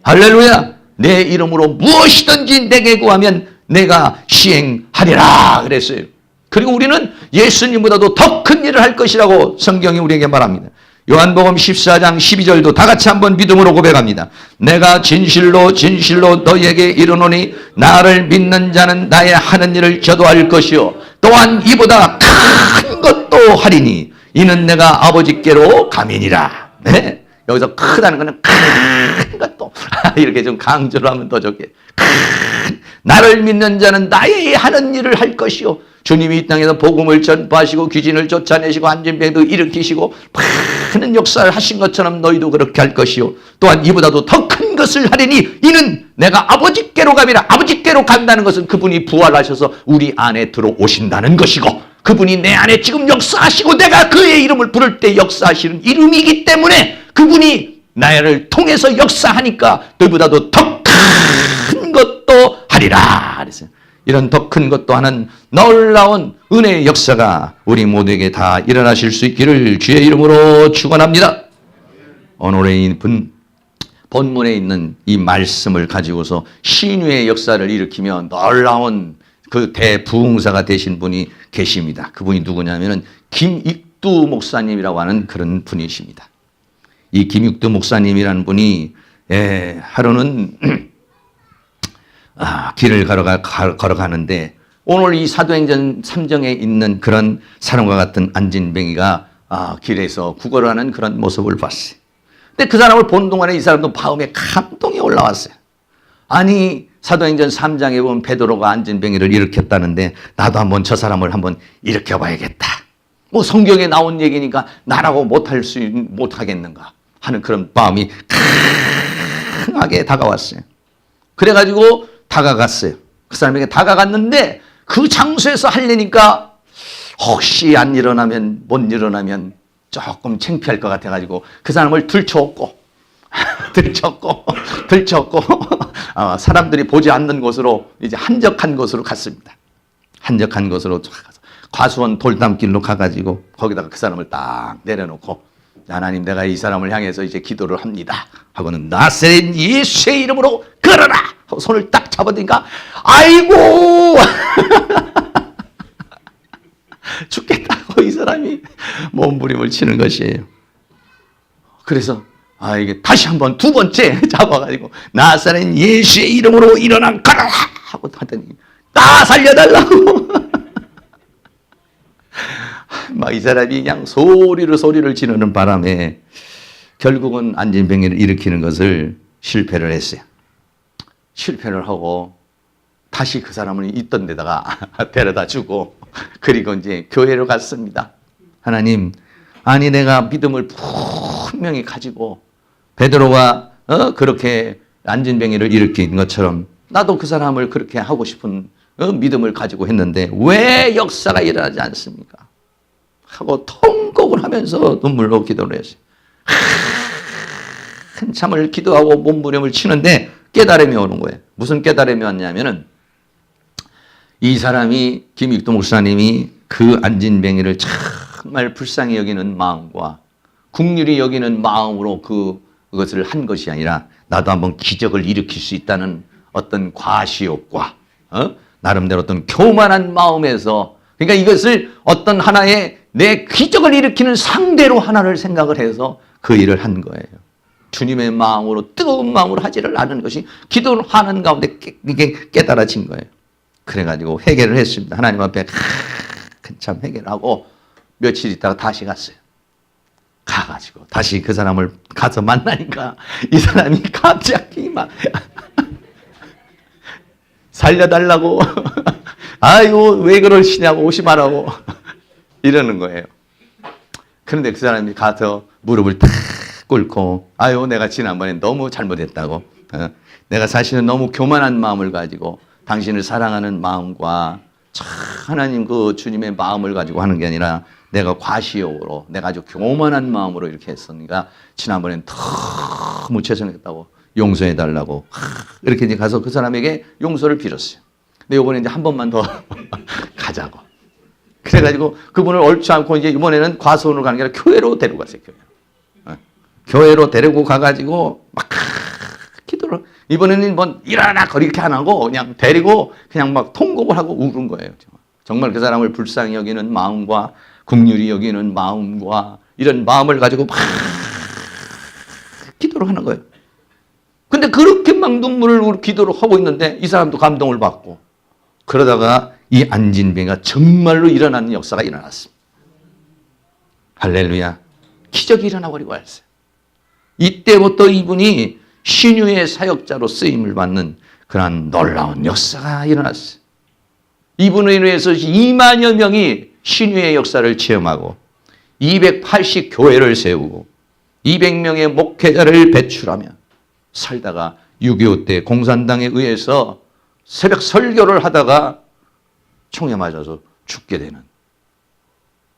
[SPEAKER 1] 할렐루야! 내 이름으로 무엇이든지 내게 구하면 내가 시행하리라 그랬어요. 그리고 우리는 예수님보다도 더 큰 일을 할 것이라고 성경이 우리에게 말합니다. 요한복음 14장 12절도 다 같이 한번 믿음으로 고백합니다. 내가 진실로 너희에게 이르노니 나를 믿는 자는 나의 하는 일을 저도 할 것이요 또한 이보다 큰 것도 하리니 이는 내가 아버지께로 가미니라. 네? 여기서 크다는 것은 큰 것도 이렇게 좀 강조를 하면 더 좋게, 나를 믿는 자는 나의 하는 일을 할 것이요, 주님이 이 땅에서 복음을 전파하시고 귀신을 쫓아내시고 안진병도 일으키시고 많은 역사를 하신 것처럼 너희도 그렇게 할 것이요 또한 이보다도 더 큰 것을 하리니 이는 내가 아버지께로 가미라. 아버지께로 간다는 것은 그분이 부활하셔서 우리 안에 들어오신다는 것이고, 그분이 내 안에 지금 역사하시고 내가 그의 이름을 부를 때 역사하시는 이름이기 때문에 그분이 나를 통해서 역사하니까 그보다도 더 큰 것도 하리라 그랬어요. 이런 더 큰 것도 하는 놀라운 은혜의 역사가 우리 모두에게 다 일어나실 수 있기를 주의 이름으로 축원합니다. 오늘의 본문에 있는 이 말씀을 가지고서 신유의 역사를 일으키며 놀라운 그 대부흥사가 되신 분이 계십니다. 그분이 누구냐면은 김익두 목사님이라고 하는 그런 분이십니다. 이 김익두 목사님이라는 분이 하루는 길을 걸어가는데 오늘 이 사도행전 3장에 있는 그런 사람과 같은 안진뱅이가 길에서 구걸하는 그런 모습을 봤어요. 근데 그 사람을 본 동안에 이 사람도 마음에 감동이 올라왔어요. 아니, 사도행전 3장에 보면 베드로가 안진뱅이를 일으켰다는데 나도 한번 저 사람을 한번 일으켜봐야겠다. 뭐 성경에 나온 얘기니까 나라고 못하겠는가 하는 그런 마음이 강하게 다가왔어요. 그래가지고 다가갔어요. 그 사람에게 다가갔는데 그 장소에서 하려니까 혹시 못 일어나면 조금 창피할 것 같아가지고 그 사람을 들쳐업고 사람들이 보지 않는 곳으로, 이제 한적한 곳으로 갔습니다. 한적한 곳으로 가서 과수원 돌담길로 가가지고 거기다가 그 사람을 딱 내려놓고 하나님, 내가 이 사람을 향해서 이제 기도를 합니다 하고는 나사렛 예수의 이름으로 걸어라 하고 손을 딱 잡아대니까 아이고 죽겠다고 이 사람이 몸부림을 치는 것이에요. 그래서 이게 다시 한번 두 번째 잡아가지고 나사렛 예수의 이름으로 일어나 걸어라 하고 하더니 나 살려달라고 막 이 사람이 그냥 소리를 지르는 바람에 결국은 안진뱅이를 일으키는 것을 실패를 했어요. 실패를 하고 다시 그 사람을 있던 데다가 데려다 주고 그리고 이제 교회로 갔습니다. 하나님, 아니 내가 믿음을 분명히 가지고 베드로가 그렇게 안진뱅이를 일으킨 것처럼 나도 그 사람을 그렇게 하고 싶은 믿음을 가지고 했는데 왜 역사가 일어나지 않습니까? 하고 통곡을 하면서 눈물로 기도를 했어요. 한참을 기도하고 몸부림을 치는데 깨달음이 오는 거예요. 무슨 깨달음이 왔냐면은 이 사람이 김익도 목사님이 그 안진뱅이를 정말 불쌍히 여기는 마음과 긍휼히 여기는 마음으로 그것을 한 것이 아니라 나도 한번 기적을 일으킬 수 있다는 어떤 과시욕과 나름대로 어떤 교만한 마음에서 그러니까 이것을 어떤 하나의 내 기적을 일으키는 상대로 하나를 생각을 해서 그 일을 한 거예요. 주님의 마음으로 뜨거운 마음으로 하지를 않은 것이 기도를 하는 가운데 이게 깨달아진 거예요. 그래가지고 회개를 했습니다. 하나님 앞에 한참 회개를 하고 며칠 있다가 다시 갔어요. 가가지고 다시 그 사람을 가서 만나니까 이 사람이 갑자기 막 살려달라고 아이고 왜 그러시냐고 오지 말라고 이러는 거예요. 그런데 그 사람이 가서 무릎을 탁 꿇고 아유 내가 지난번에 너무 잘못했다고 내가 사실은 너무 교만한 마음을 가지고 당신을 사랑하는 마음과 하나님 그 주님의 마음을 가지고 하는 게 아니라 내가 과시욕으로 내가 아주 교만한 마음으로 이렇게 했으니까 지난번엔 너무 죄송했다고 용서해달라고 이렇게 이제 가서 그 사람에게 용서를 빌었어요. 근데 이번에 이제 한 번만 더 가자고. 그래가지고 그분을 옳지 않고 이제 이번에는 과수원으로 가는 게 아니라 교회로 데리고 갔어요. 교회로 데리고 가가지고 막 기도를 이번에는 뭐 일어나 이렇게 안 하고 그냥 데리고 그냥 막 통곡을 하고 우는 거예요. 정말 그 사람을 불쌍히 여기는 마음과 긍휼히 여기는 마음과 이런 마음을 가지고 막 기도를 하는 거예요. 근데 그렇게 막 눈물을 기도를 하고 있는데 이 사람도 감동을 받고 그러다가 이 안진뱅이가 정말로 일어나는 역사가 일어났습니다. 할렐루야. 기적이 일어나버리고 왔어요. 이때부터 이분이 신유의 사역자로 쓰임을 받는 그런 놀라운 역사가 일어났어요. 이분으로 인해서 2만여 명이 신유의 역사를 체험하고 280 교회를 세우고 200명의 목회자를 배출하며 살다가 6.25 때 공산당에 의해서 새벽 설교를 하다가 총에 맞아서 죽게 되는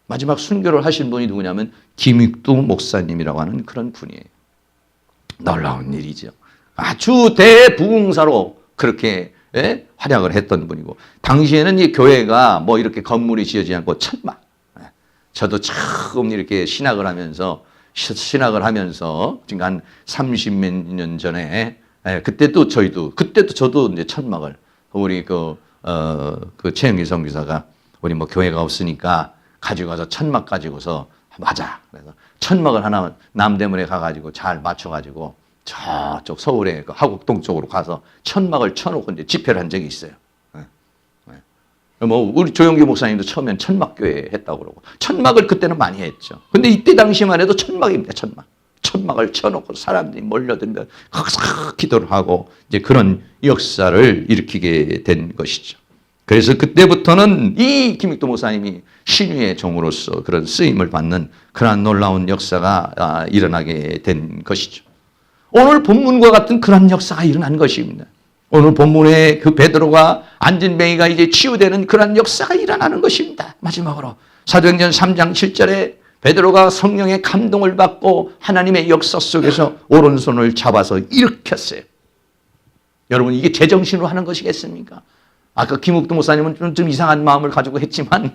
[SPEAKER 1] 마지막 순교를 하신 분이 누구냐면 김익두 목사님이라고 하는 그런 분이에요. 놀라운 일이죠. 아주 대부흥사로 그렇게 활약을 했던 분이고 당시에는 이 교회가 뭐 이렇게 건물이 지어지지 않고 천막. 저도 처음 이렇게 신학을 하면서 지금 한 30몇 년 전에 그때도 저도 이제 천막을 우리 그 최영기 선교사가 우리 뭐 교회가 없으니까 가지고 가서 천막 가지고서 맞아. 그래서 천막을 하나 남대문에 가가지고 잘 맞춰가지고 저쪽 서울에 그 하곡동 쪽으로 가서 천막을 쳐놓고 이제 집회를 한 적이 있어요. 뭐 우리 조영기 목사님도 처음엔 천막교회 했다고 그러고 천막을 그때는 많이 했죠. 근데 이때 당시만 해도 천막입니다. 천막을 쳐놓고 사람들이 몰려들며 기도를 하고 이제 그런 역사를 일으키게 된 것이죠. 그래서 그때부터는 이 김익도 목사님이 신유의 종으로서 그런 쓰임을 받는 그런 놀라운 역사가 일어나게 된 것이죠. 오늘 본문과 같은 그런 역사가 일어난 것입니다. 오늘 본문에 그 베드로가 안진뱅이가 이제 치유되는 그런 역사가 일어나는 것입니다. 마지막으로 사도행전 3장 7절에 베드로가 성령의 감동을 받고 하나님의 역사 속에서 오른손을 잡아서 일으켰어요. 여러분 이게 제정신으로 하는 것이겠습니까? 아까 김욱도 목사님은 좀 이상한 마음을 가지고 했지만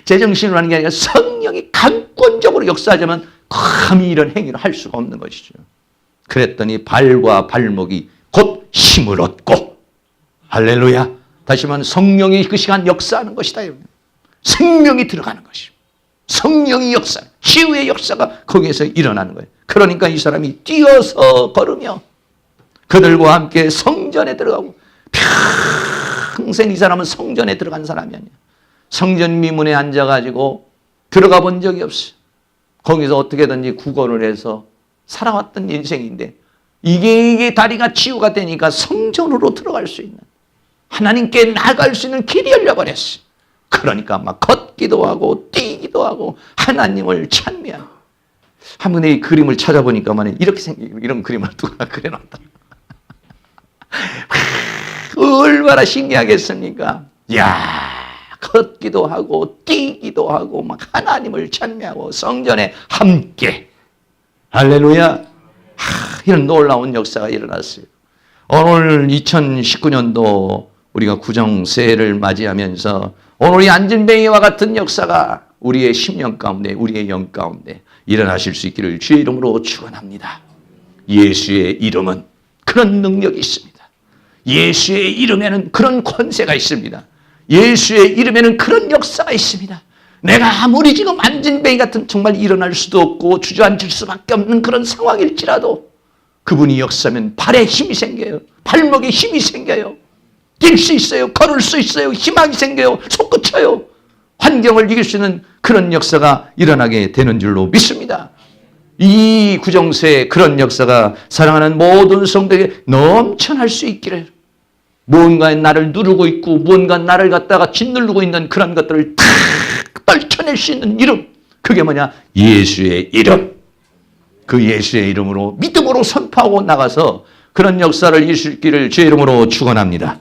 [SPEAKER 1] 제정신으로 하는 게 아니라 성령이 강권적으로 역사하자면
[SPEAKER 2] 감히 이런 행위를 할 수가 없는 것이죠. 그랬더니 발과 발목이 곧 힘을 얻고, 할렐루야. 다시 말하면 성령이 그 시간 역사하는 것이다. 생명이 들어가는 것이죠. 성령이 역사, 치유의 역사가 거기에서 일어나는 거예요. 그러니까 이 사람이 뛰어서 걸으며 그들과 함께 성전에 들어가고, 평생 이 사람은 성전에 들어간 사람이 아니야. 성전 미문에 앉아가지고 들어가 본 적이 없어요. 거기서 어떻게든지 구걸을 해서 살아왔던 인생인데, 이게 다리가 치유가 되니까 성전으로 들어갈 수 있는, 하나님께 나아갈 수 있는 길이 열려버렸어요. 그러니까 막 걷기도 하고 뛰기도 하고 하나님을 찬미하고. 한 번에 이 그림을 찾아보니까만 이렇게 생긴 이런 그림을 누가 그려놨다. 얼마나 신기하겠습니까? 야, 걷기도 하고 뛰기도 하고 막 하나님을 찬미하고 성전에 함께, 할렐루야. 이런 놀라운 역사가 일어났어요. 오늘 2019년도 우리가 구정새해를 맞이하면서 오늘 이 안진뱅이와 같은 역사가 우리의 심령 가운데, 우리의 영 가운데 일어나실 수 있기를 주의 이름으로 축원합니다. 예수의 이름은 그런 능력이 있습니다. 예수의 이름에는 그런 권세가 있습니다. 예수의 이름에는 그런 역사가 있습니다. 내가 아무리 지금 안진뱅이 같은 정말 일어날 수도 없고 주저앉을 수밖에 없는 그런 상황일지라도 그분이 역사하면 발에 힘이 생겨요. 발목에 힘이 생겨요. 뛸 수 있어요. 걸을 수 있어요. 희망이 생겨요. 솟구쳐요. 환경을 이길 수 있는 그런 역사가 일어나게 되는 줄로 믿습니다. 이 구정새에 그런 역사가 사랑하는 모든 성도에게 넘쳐날 수 있기를, 무언가에 나를 누르고 있고 무언가 나를 갖다가 짓누르고 있는 그런 것들을 탁 떨쳐낼 수 있는 이름, 그게 뭐냐? 예수의 이름. 그 예수의 이름으로 믿음으로 선포하고 나가서 그런 역사를 이룰 수 있기를 주의 이름으로 축원합니다.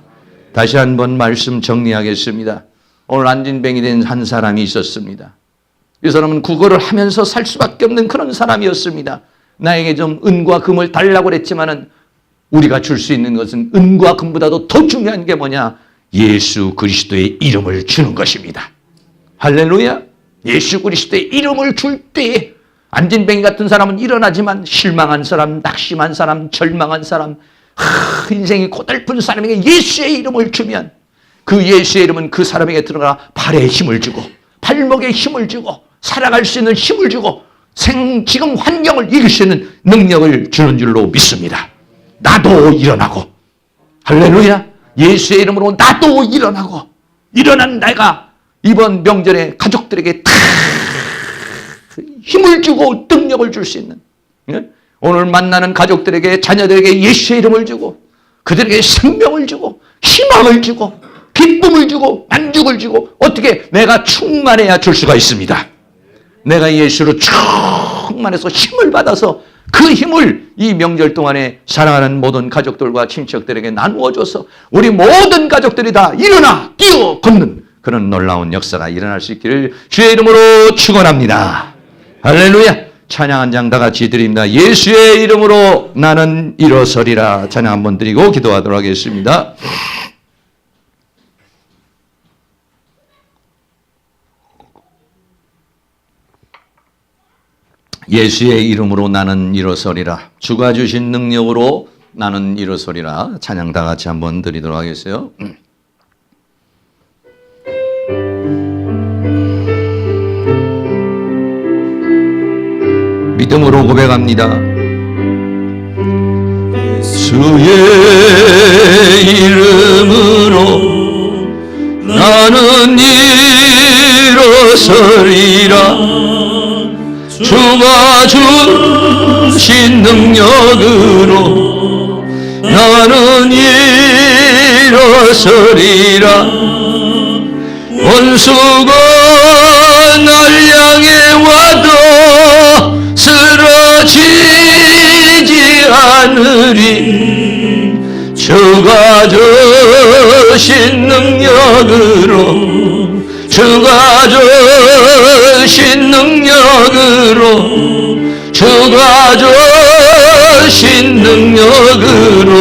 [SPEAKER 2] 다시 한번 말씀 정리하겠습니다. 오늘 안진뱅이 된 한 사람이 있었습니다. 이 사람은 구걸을 하면서 살 수밖에 없는 그런 사람이었습니다. 나에게 좀 은과 금을 달라고 그랬지만은 우리가 줄 수 있는 것은 은과 금보다도 더 중요한 게 뭐냐? 예수 그리스도의 이름을 주는 것입니다. 할렐루야. 예수 그리스도의 이름을 줄 때 안진뱅이 같은 사람은 일어나지만 실망한 사람, 낙심한 사람, 절망한 사람, 인생이 고달픈 사람에게 예수의 이름을 주면 그 예수의 이름은 그 사람에게 들어가 발에 힘을 주고 발목에 힘을 주고 살아갈 수 있는 힘을 주고 지금 환경을 이길 수 있는 능력을 주는 줄로 믿습니다. 나도 일어나고, 할렐루야. 예수의 이름으로 나도 일어나고, 일어난 내가 이번 명절에 가족들에게 다 힘을 주고 능력을 줄 수 있는, 오늘 만나는 가족들에게, 자녀들에게 예수의 이름을 주고 그들에게 생명을 주고 희망을 주고 기쁨을 주고 만족을 주고, 어떻게 내가 충만해야 줄 수가 있습니다. 내가 예수로 충만해서 힘을 받아서 그 힘을 이 명절 동안에 사랑하는 모든 가족들과 친척들에게 나누어줘서 우리 모든 가족들이 다 일어나 뛰어 걷는 그런 놀라운 역사가 일어날 수 있기를 주의 이름으로 축원합니다. 할렐루야. 찬양 한 장 다 같이 드립니다. 예수의 이름으로 나는 일어서리라. 찬양 한번 드리고 기도하도록 하겠습니다. 예수의 이름으로 나는 일어서리라. 주가 주신 능력으로 나는 일어서리라. 찬양 다 같이 한번 드리도록 하겠어요. 믿음으로 고백합니다. 예수의 이름으로 나는 일어서리라. 주가 주신 능력으로 나는 일어서리라. 원수가 날 향해 와도 쓰러지지 않으리. 주가 주신 능력으로, 주가 주신 능력으로, 주가 주신 능력으로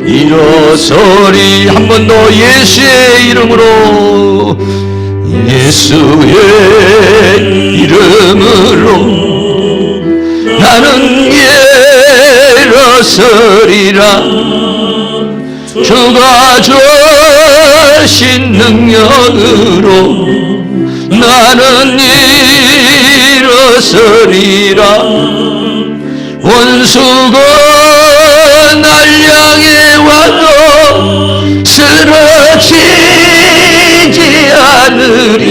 [SPEAKER 2] 일어서리. 한 번 더 예수의 이름으로, 예수의 이름으로 나는 일어서리라. 주가 주신 능력으로 나는 일어서리라. 원수가 날 향해 와도 쓰러지지 않으리.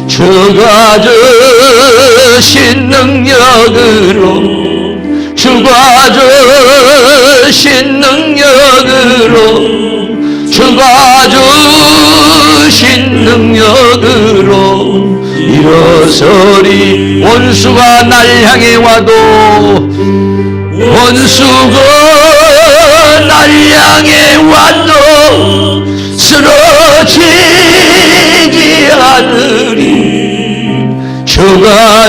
[SPEAKER 2] 주가 주신 능력으로 주가 주신 능력으로 주가 주신 능력으로 일어서리. 원수가 날 향해 와도 원수가 날 향해 와도 쓰러지지 않으리. 주가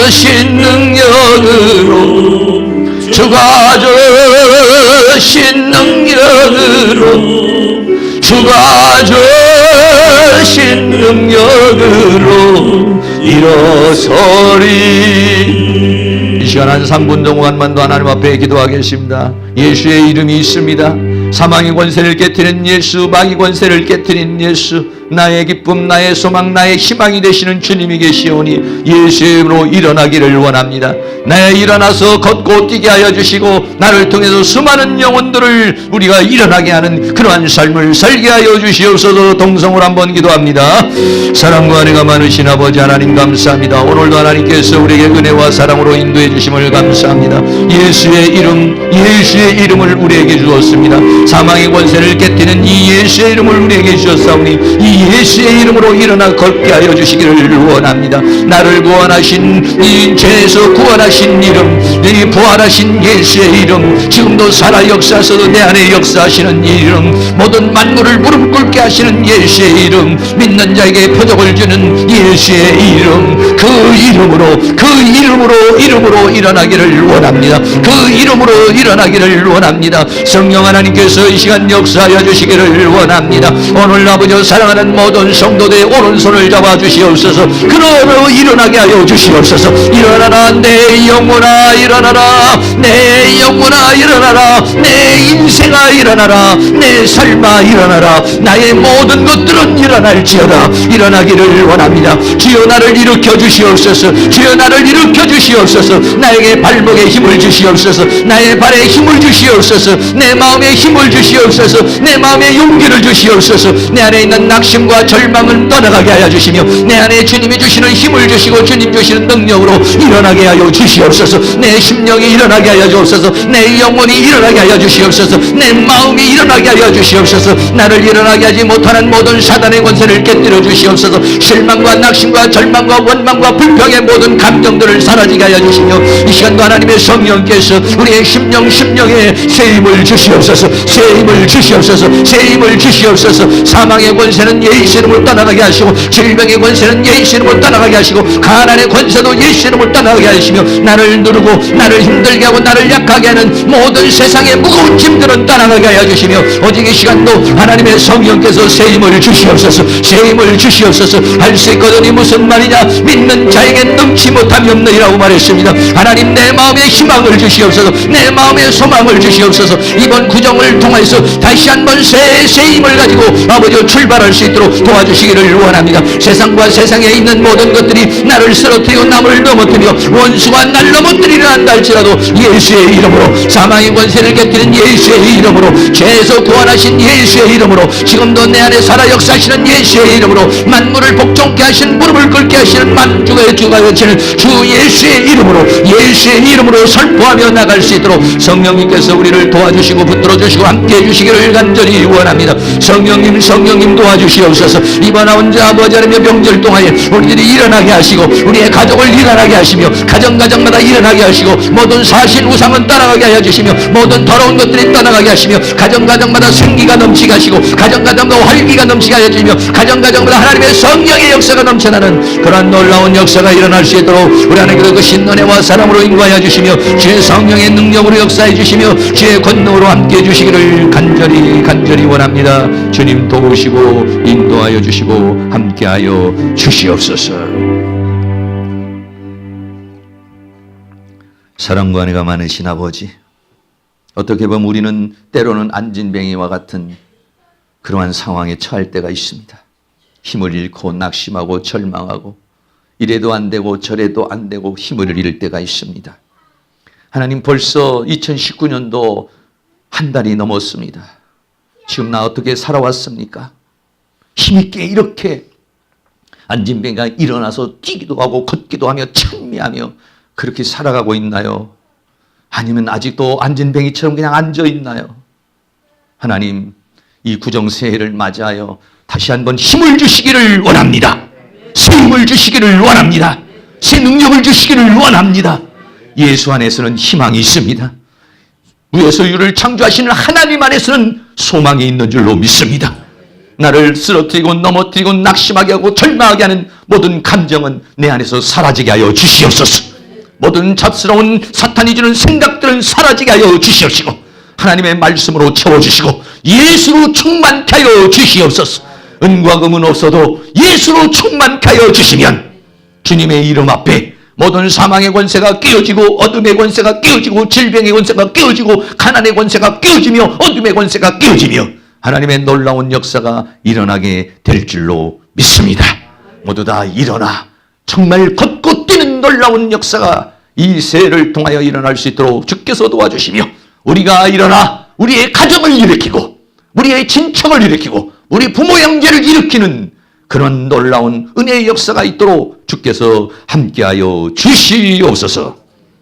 [SPEAKER 2] 주신 능력으로 주가 주신 능력으로 주가 주신 능력으로 일어서리. 이 시간 한 3분 동안만도 하나님 앞에 기도하겠습니다. 예수의 이름이 있습니다. 사망의 권세를 깨뜨린 예수, 마귀 권세를 깨뜨린 예수, 나의 기쁨, 나의 소망, 나의 희망이 되시는 주님이 계시오니 예수의 이름으로 일어나기를 원합니다. 내 일어나서 걷고 뛰게 하여 주시고 나를 통해서 수많은 영혼들을 우리가 일어나게 하는 그러한 삶을 살게 하여 주시옵소서. 동성으로 한번 기도합니다. 사랑과 은혜가 많으신 아버지 하나님 감사합니다. 오늘도 하나님께서 우리에게 은혜와 사랑으로 인도해 주심을 감사합니다. 예수의 이름을 우리에게 주었습니다. 사망의 권세를 깨뜨리는 이 예수의 이름을 우리에게 주셨사오니 이 예수의 이름으로 일어나 걷게 하여 주시기를 원합니다. 나를 구원하신 이 죄에서 구원하신 이름, 이 부활하신 예수의 이름, 지금도 살아 역사하셔도 내 안에 역사하시는 이름, 모든 만물을 무릎 꿇게 하시는 예수의 이름, 믿는 자에게 표적을 주는 예수의 이름, 그 이름으로 일어나기를 원합니다. 그 이름으로 일어나기를 원합니다. 성령 하나님께서 이 시간 역사하여 주시기를 원합니다. 오늘 아버지 사랑하는 모든 성도들의 오른손을 잡아 주시옵소서. 그러므로 일어나게 하여 주시옵소서. 일어나라 내 영혼아 일어나라. 내 영혼아 일어나라. 내 인생아 일어나라. 내 삶아 일어나라. 나의 모든 것들은 일어날지어다. 일어나기를 원합니다. 주여 나를 일으켜 주시옵소서. 주여 나를 일으켜 주시옵소서. 나에게 발목에 힘을 주시옵소서. 나의 발에 힘을 주시옵소서. 내 마음에 힘을 주시옵소서. 내 마음에 용기를 주시옵소서. 내 안에 있는 낙심과 절망을 떠나가게 하여 주시며 내 안에 주님이 주시는 힘을 주시고 주님 주시는 능력으로 일어나게 하여 주시옵소서. 내 심령이 일어나게 하여 주옵소서. 내 영혼이 일어나게 하여 주시옵소서. 내 마음이 일어나게 하여 주시옵소서. 나를 일어나게 하지 못하는 모든 사단의 권세를 깨뜨려 주시옵소서. 실망과 낙심과 절망과 원망과 불평의 모든 감정들을 사라지게 하여 주시며 이 시간도 하나님의 성령께서 우리의 심령에 새 힘을 주시옵소서. 새 힘을 주시옵소서. 새 힘을 주시옵소서. 사망의 권세는 예수 이름으로 떠나가게 하시고 질병의 권세는 예수 이름으로 떠나가게 하시고 가난의 권세도 예수 이름으로 떠나가게 하시며 나를 누르고 나를 힘들게 하고 나를 약하게 하는 모든 세상의 무거운 짐들은 떠나가게 하여 주시며 오직 이 시간도 하나님의 성령께서 새 힘을 주시옵소서. 새 힘을 주시옵소서. 할 수 있거든이 무슨 말이냐. 믿는 자에게 능치 못함이 없느니라고 말했습니다. 하나님 내 마음에 희망을 주시옵소서. 내 마음에 소망을 주시옵소서. 이번 구정을 통해서 다시 한번 새 힘을 가지고 아버지와 출발할 수 있도록 도와주시기를 원합니다. 세상과 세상에 있는 모든 것들이 나를 쓰러뜨리고 남을 넘어뜨리며 원수가 날 넘어뜨리려 한다 할지라도 예수의 이름으로 사망의 권세를 깨뜨린 예수의 이름으로 죄에서 구원하신 예수의 이름으로 지금도 내 안에 살아 역사하시는 예수의 이름으로 만물을 복종케 하신 무릎을 꿇게 하시는 만주의 주가 되시는 주 예수의 이름으로 선포하며 나갈 수 있도록 성령님께서 우리를 도와주시고 붙들어주시고 함께해 주시기를 간절히 원합니다. 성령님 도와주시옵소서. 이번 혼자 아버지 하나님의 명절 동안에 우리들이 일어나게 하시고 우리의 가족을 일어나게 하시며 가정마다 일어나게 하시고 모든 사신 우상은 떠나가게 하여 주시며 모든 더러운 것들이 떠나가게 하시며 가정마다 생기가 넘치게 하시고 가정마다 활기가 넘치게 하여 주시며 가정마다 하나님의 성령의 역사가 넘쳐나는 그러한 놀라운 역사가 일어날 수 있도록 우리 하나님께서 그 신은혜와 사랑으로 인도하여 주시며 주의 성령의 능력으로 역사해 주시며 주의 권능으로 함께해 주시기를 간절히 원합니다. 주님 도우시고 인도하여 주시고 함께하여 주시옵소서. 사랑과 은혜가 많으신 아버지, 어떻게 보면 우리는 때로는 안진뱅이와 같은 그러한 상황에 처할 때가 있습니다. 힘을 잃고 낙심하고 절망하고 이래도 안 되고 저래도 안 되고 힘을 잃을 때가 있습니다. 하나님, 벌써 2019년도 한 달이 넘었습니다. 지금 나 어떻게 살아왔습니까? 힘있게 이렇게 안진뱅이가 일어나서 뛰기도 하고 걷기도 하며 찬미하며 그렇게 살아가고 있나요? 아니면 아직도 안진뱅이처럼 그냥 앉아 있나요? 하나님, 이 구정새해를 맞이하여 다시 한번 힘을 주시기를 원합니다. 새 힘을 주시기를 원합니다. 새 능력을 주시기를 원합니다. 예수 안에서는 희망이 있습니다. 무에서 유를 창조하시는 하나님 안에서는 소망이 있는 줄로 믿습니다. 나를 쓰러뜨리고 넘어뜨리고 낙심하게 하고 절망하게 하는 모든 감정은 내 안에서 사라지게 하여 주시옵소서. 모든 잡스러운 사탄이 주는 생각들은 사라지게 하여 주시옵시고 하나님의 말씀으로 채워주시고 예수로 충만케 하여 주시옵소서. 은과 금은 없어도 예수로 충만케 하여 주시면 주님의 이름 앞에 모든 사망의 권세가 깨어지고 어둠의 권세가 깨어지고 질병의 권세가 깨어지고 가난의 권세가 깨어지며 어둠의 권세가 깨어지며 하나님의 놀라운 역사가 일어나게 될 줄로 믿습니다. 모두 다 일어나 정말 걷고 뛰는 놀라운 역사가 이 새해를 통하여 일어날 수 있도록 주께서 도와주시며 우리가 일어나 우리의 가정을 일으키고 우리의 친척을 일으키고 우리 부모 형제를 일으키는 그런 놀라운 은혜의 역사가 있도록 주께서 함께하여 주시옵소서.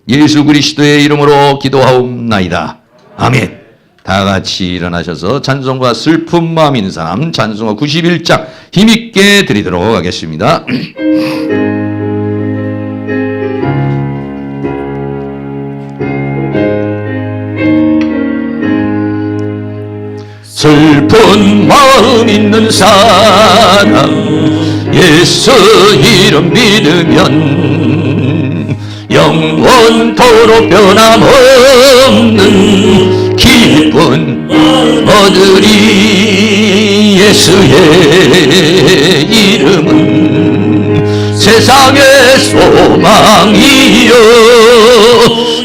[SPEAKER 2] 예수 그리스도의 이름으로 기도하옵나이다. 아멘. 다 같이 일어나셔서 찬송과 슬픈 마음 있는 사람 찬송가 91장 힘있게 드리도록 하겠습니다. 슬픈 마음 있는 사람 예수 이름 믿으면 영원토록 변함없는 기쁨 얻으리. 예수의 이름은 세상의 소망이요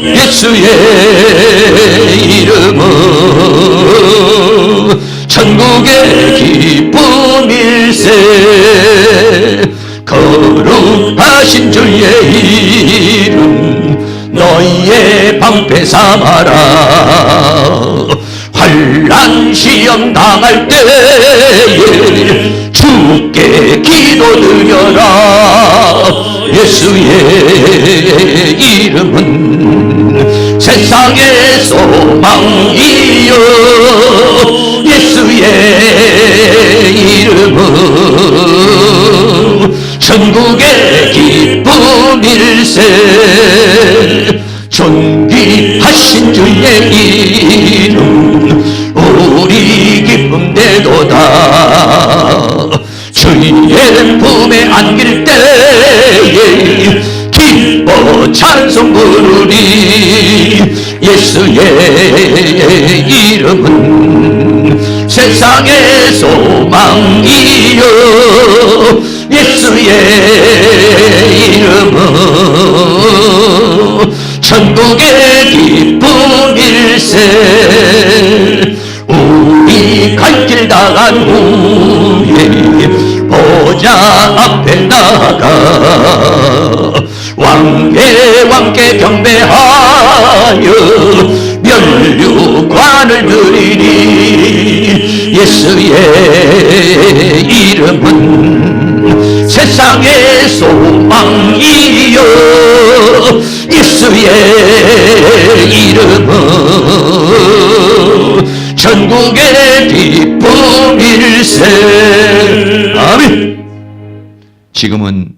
[SPEAKER 2] 예수의 이름은 천국의 기쁨일세. 거룩하신 주의 이름 너희의 방패 삼아라. 환난 시험 당할 때에 주께 기도드려라. 예수의 이름은 세상의 소망이요 예수의 이름은 천국의 기쁨일세. 존귀하신 주의 이름 우리 기쁨되도다. 주의 품에 안길 때에 기뻐 찬송 부르리. 예수의 이름은 세상의 소망이요 예수의 이름은 천국의 기쁨일세. 우리 갈 길 다간 후에 보좌 앞에 나가 왕께 경배하여 면류관을 드리니. 예수의 이름은 세상의 소망이요 예수의 이름은 천국의 기쁨일세. 아멘. 지금은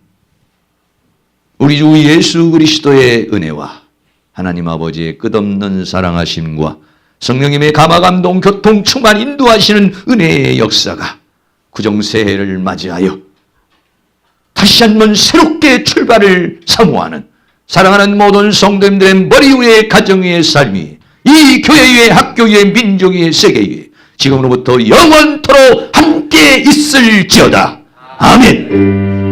[SPEAKER 2] 우리 주 예수 그리스도의 은혜와 하나님 아버지의 끝없는 사랑하심과 성령님의 감화감동 교통 충만 인도하시는 은혜의 역사가 구정새해를 맞이하여 다시 한번 새롭게 출발을 사모하는 사랑하는 모든 성도님들의 머리 위에 가정 위에 삶이 이 교회 위에 학교 위에 민족 위에 세계 위에 지금으로부터 영원토록 함께 있을지어다. 아멘.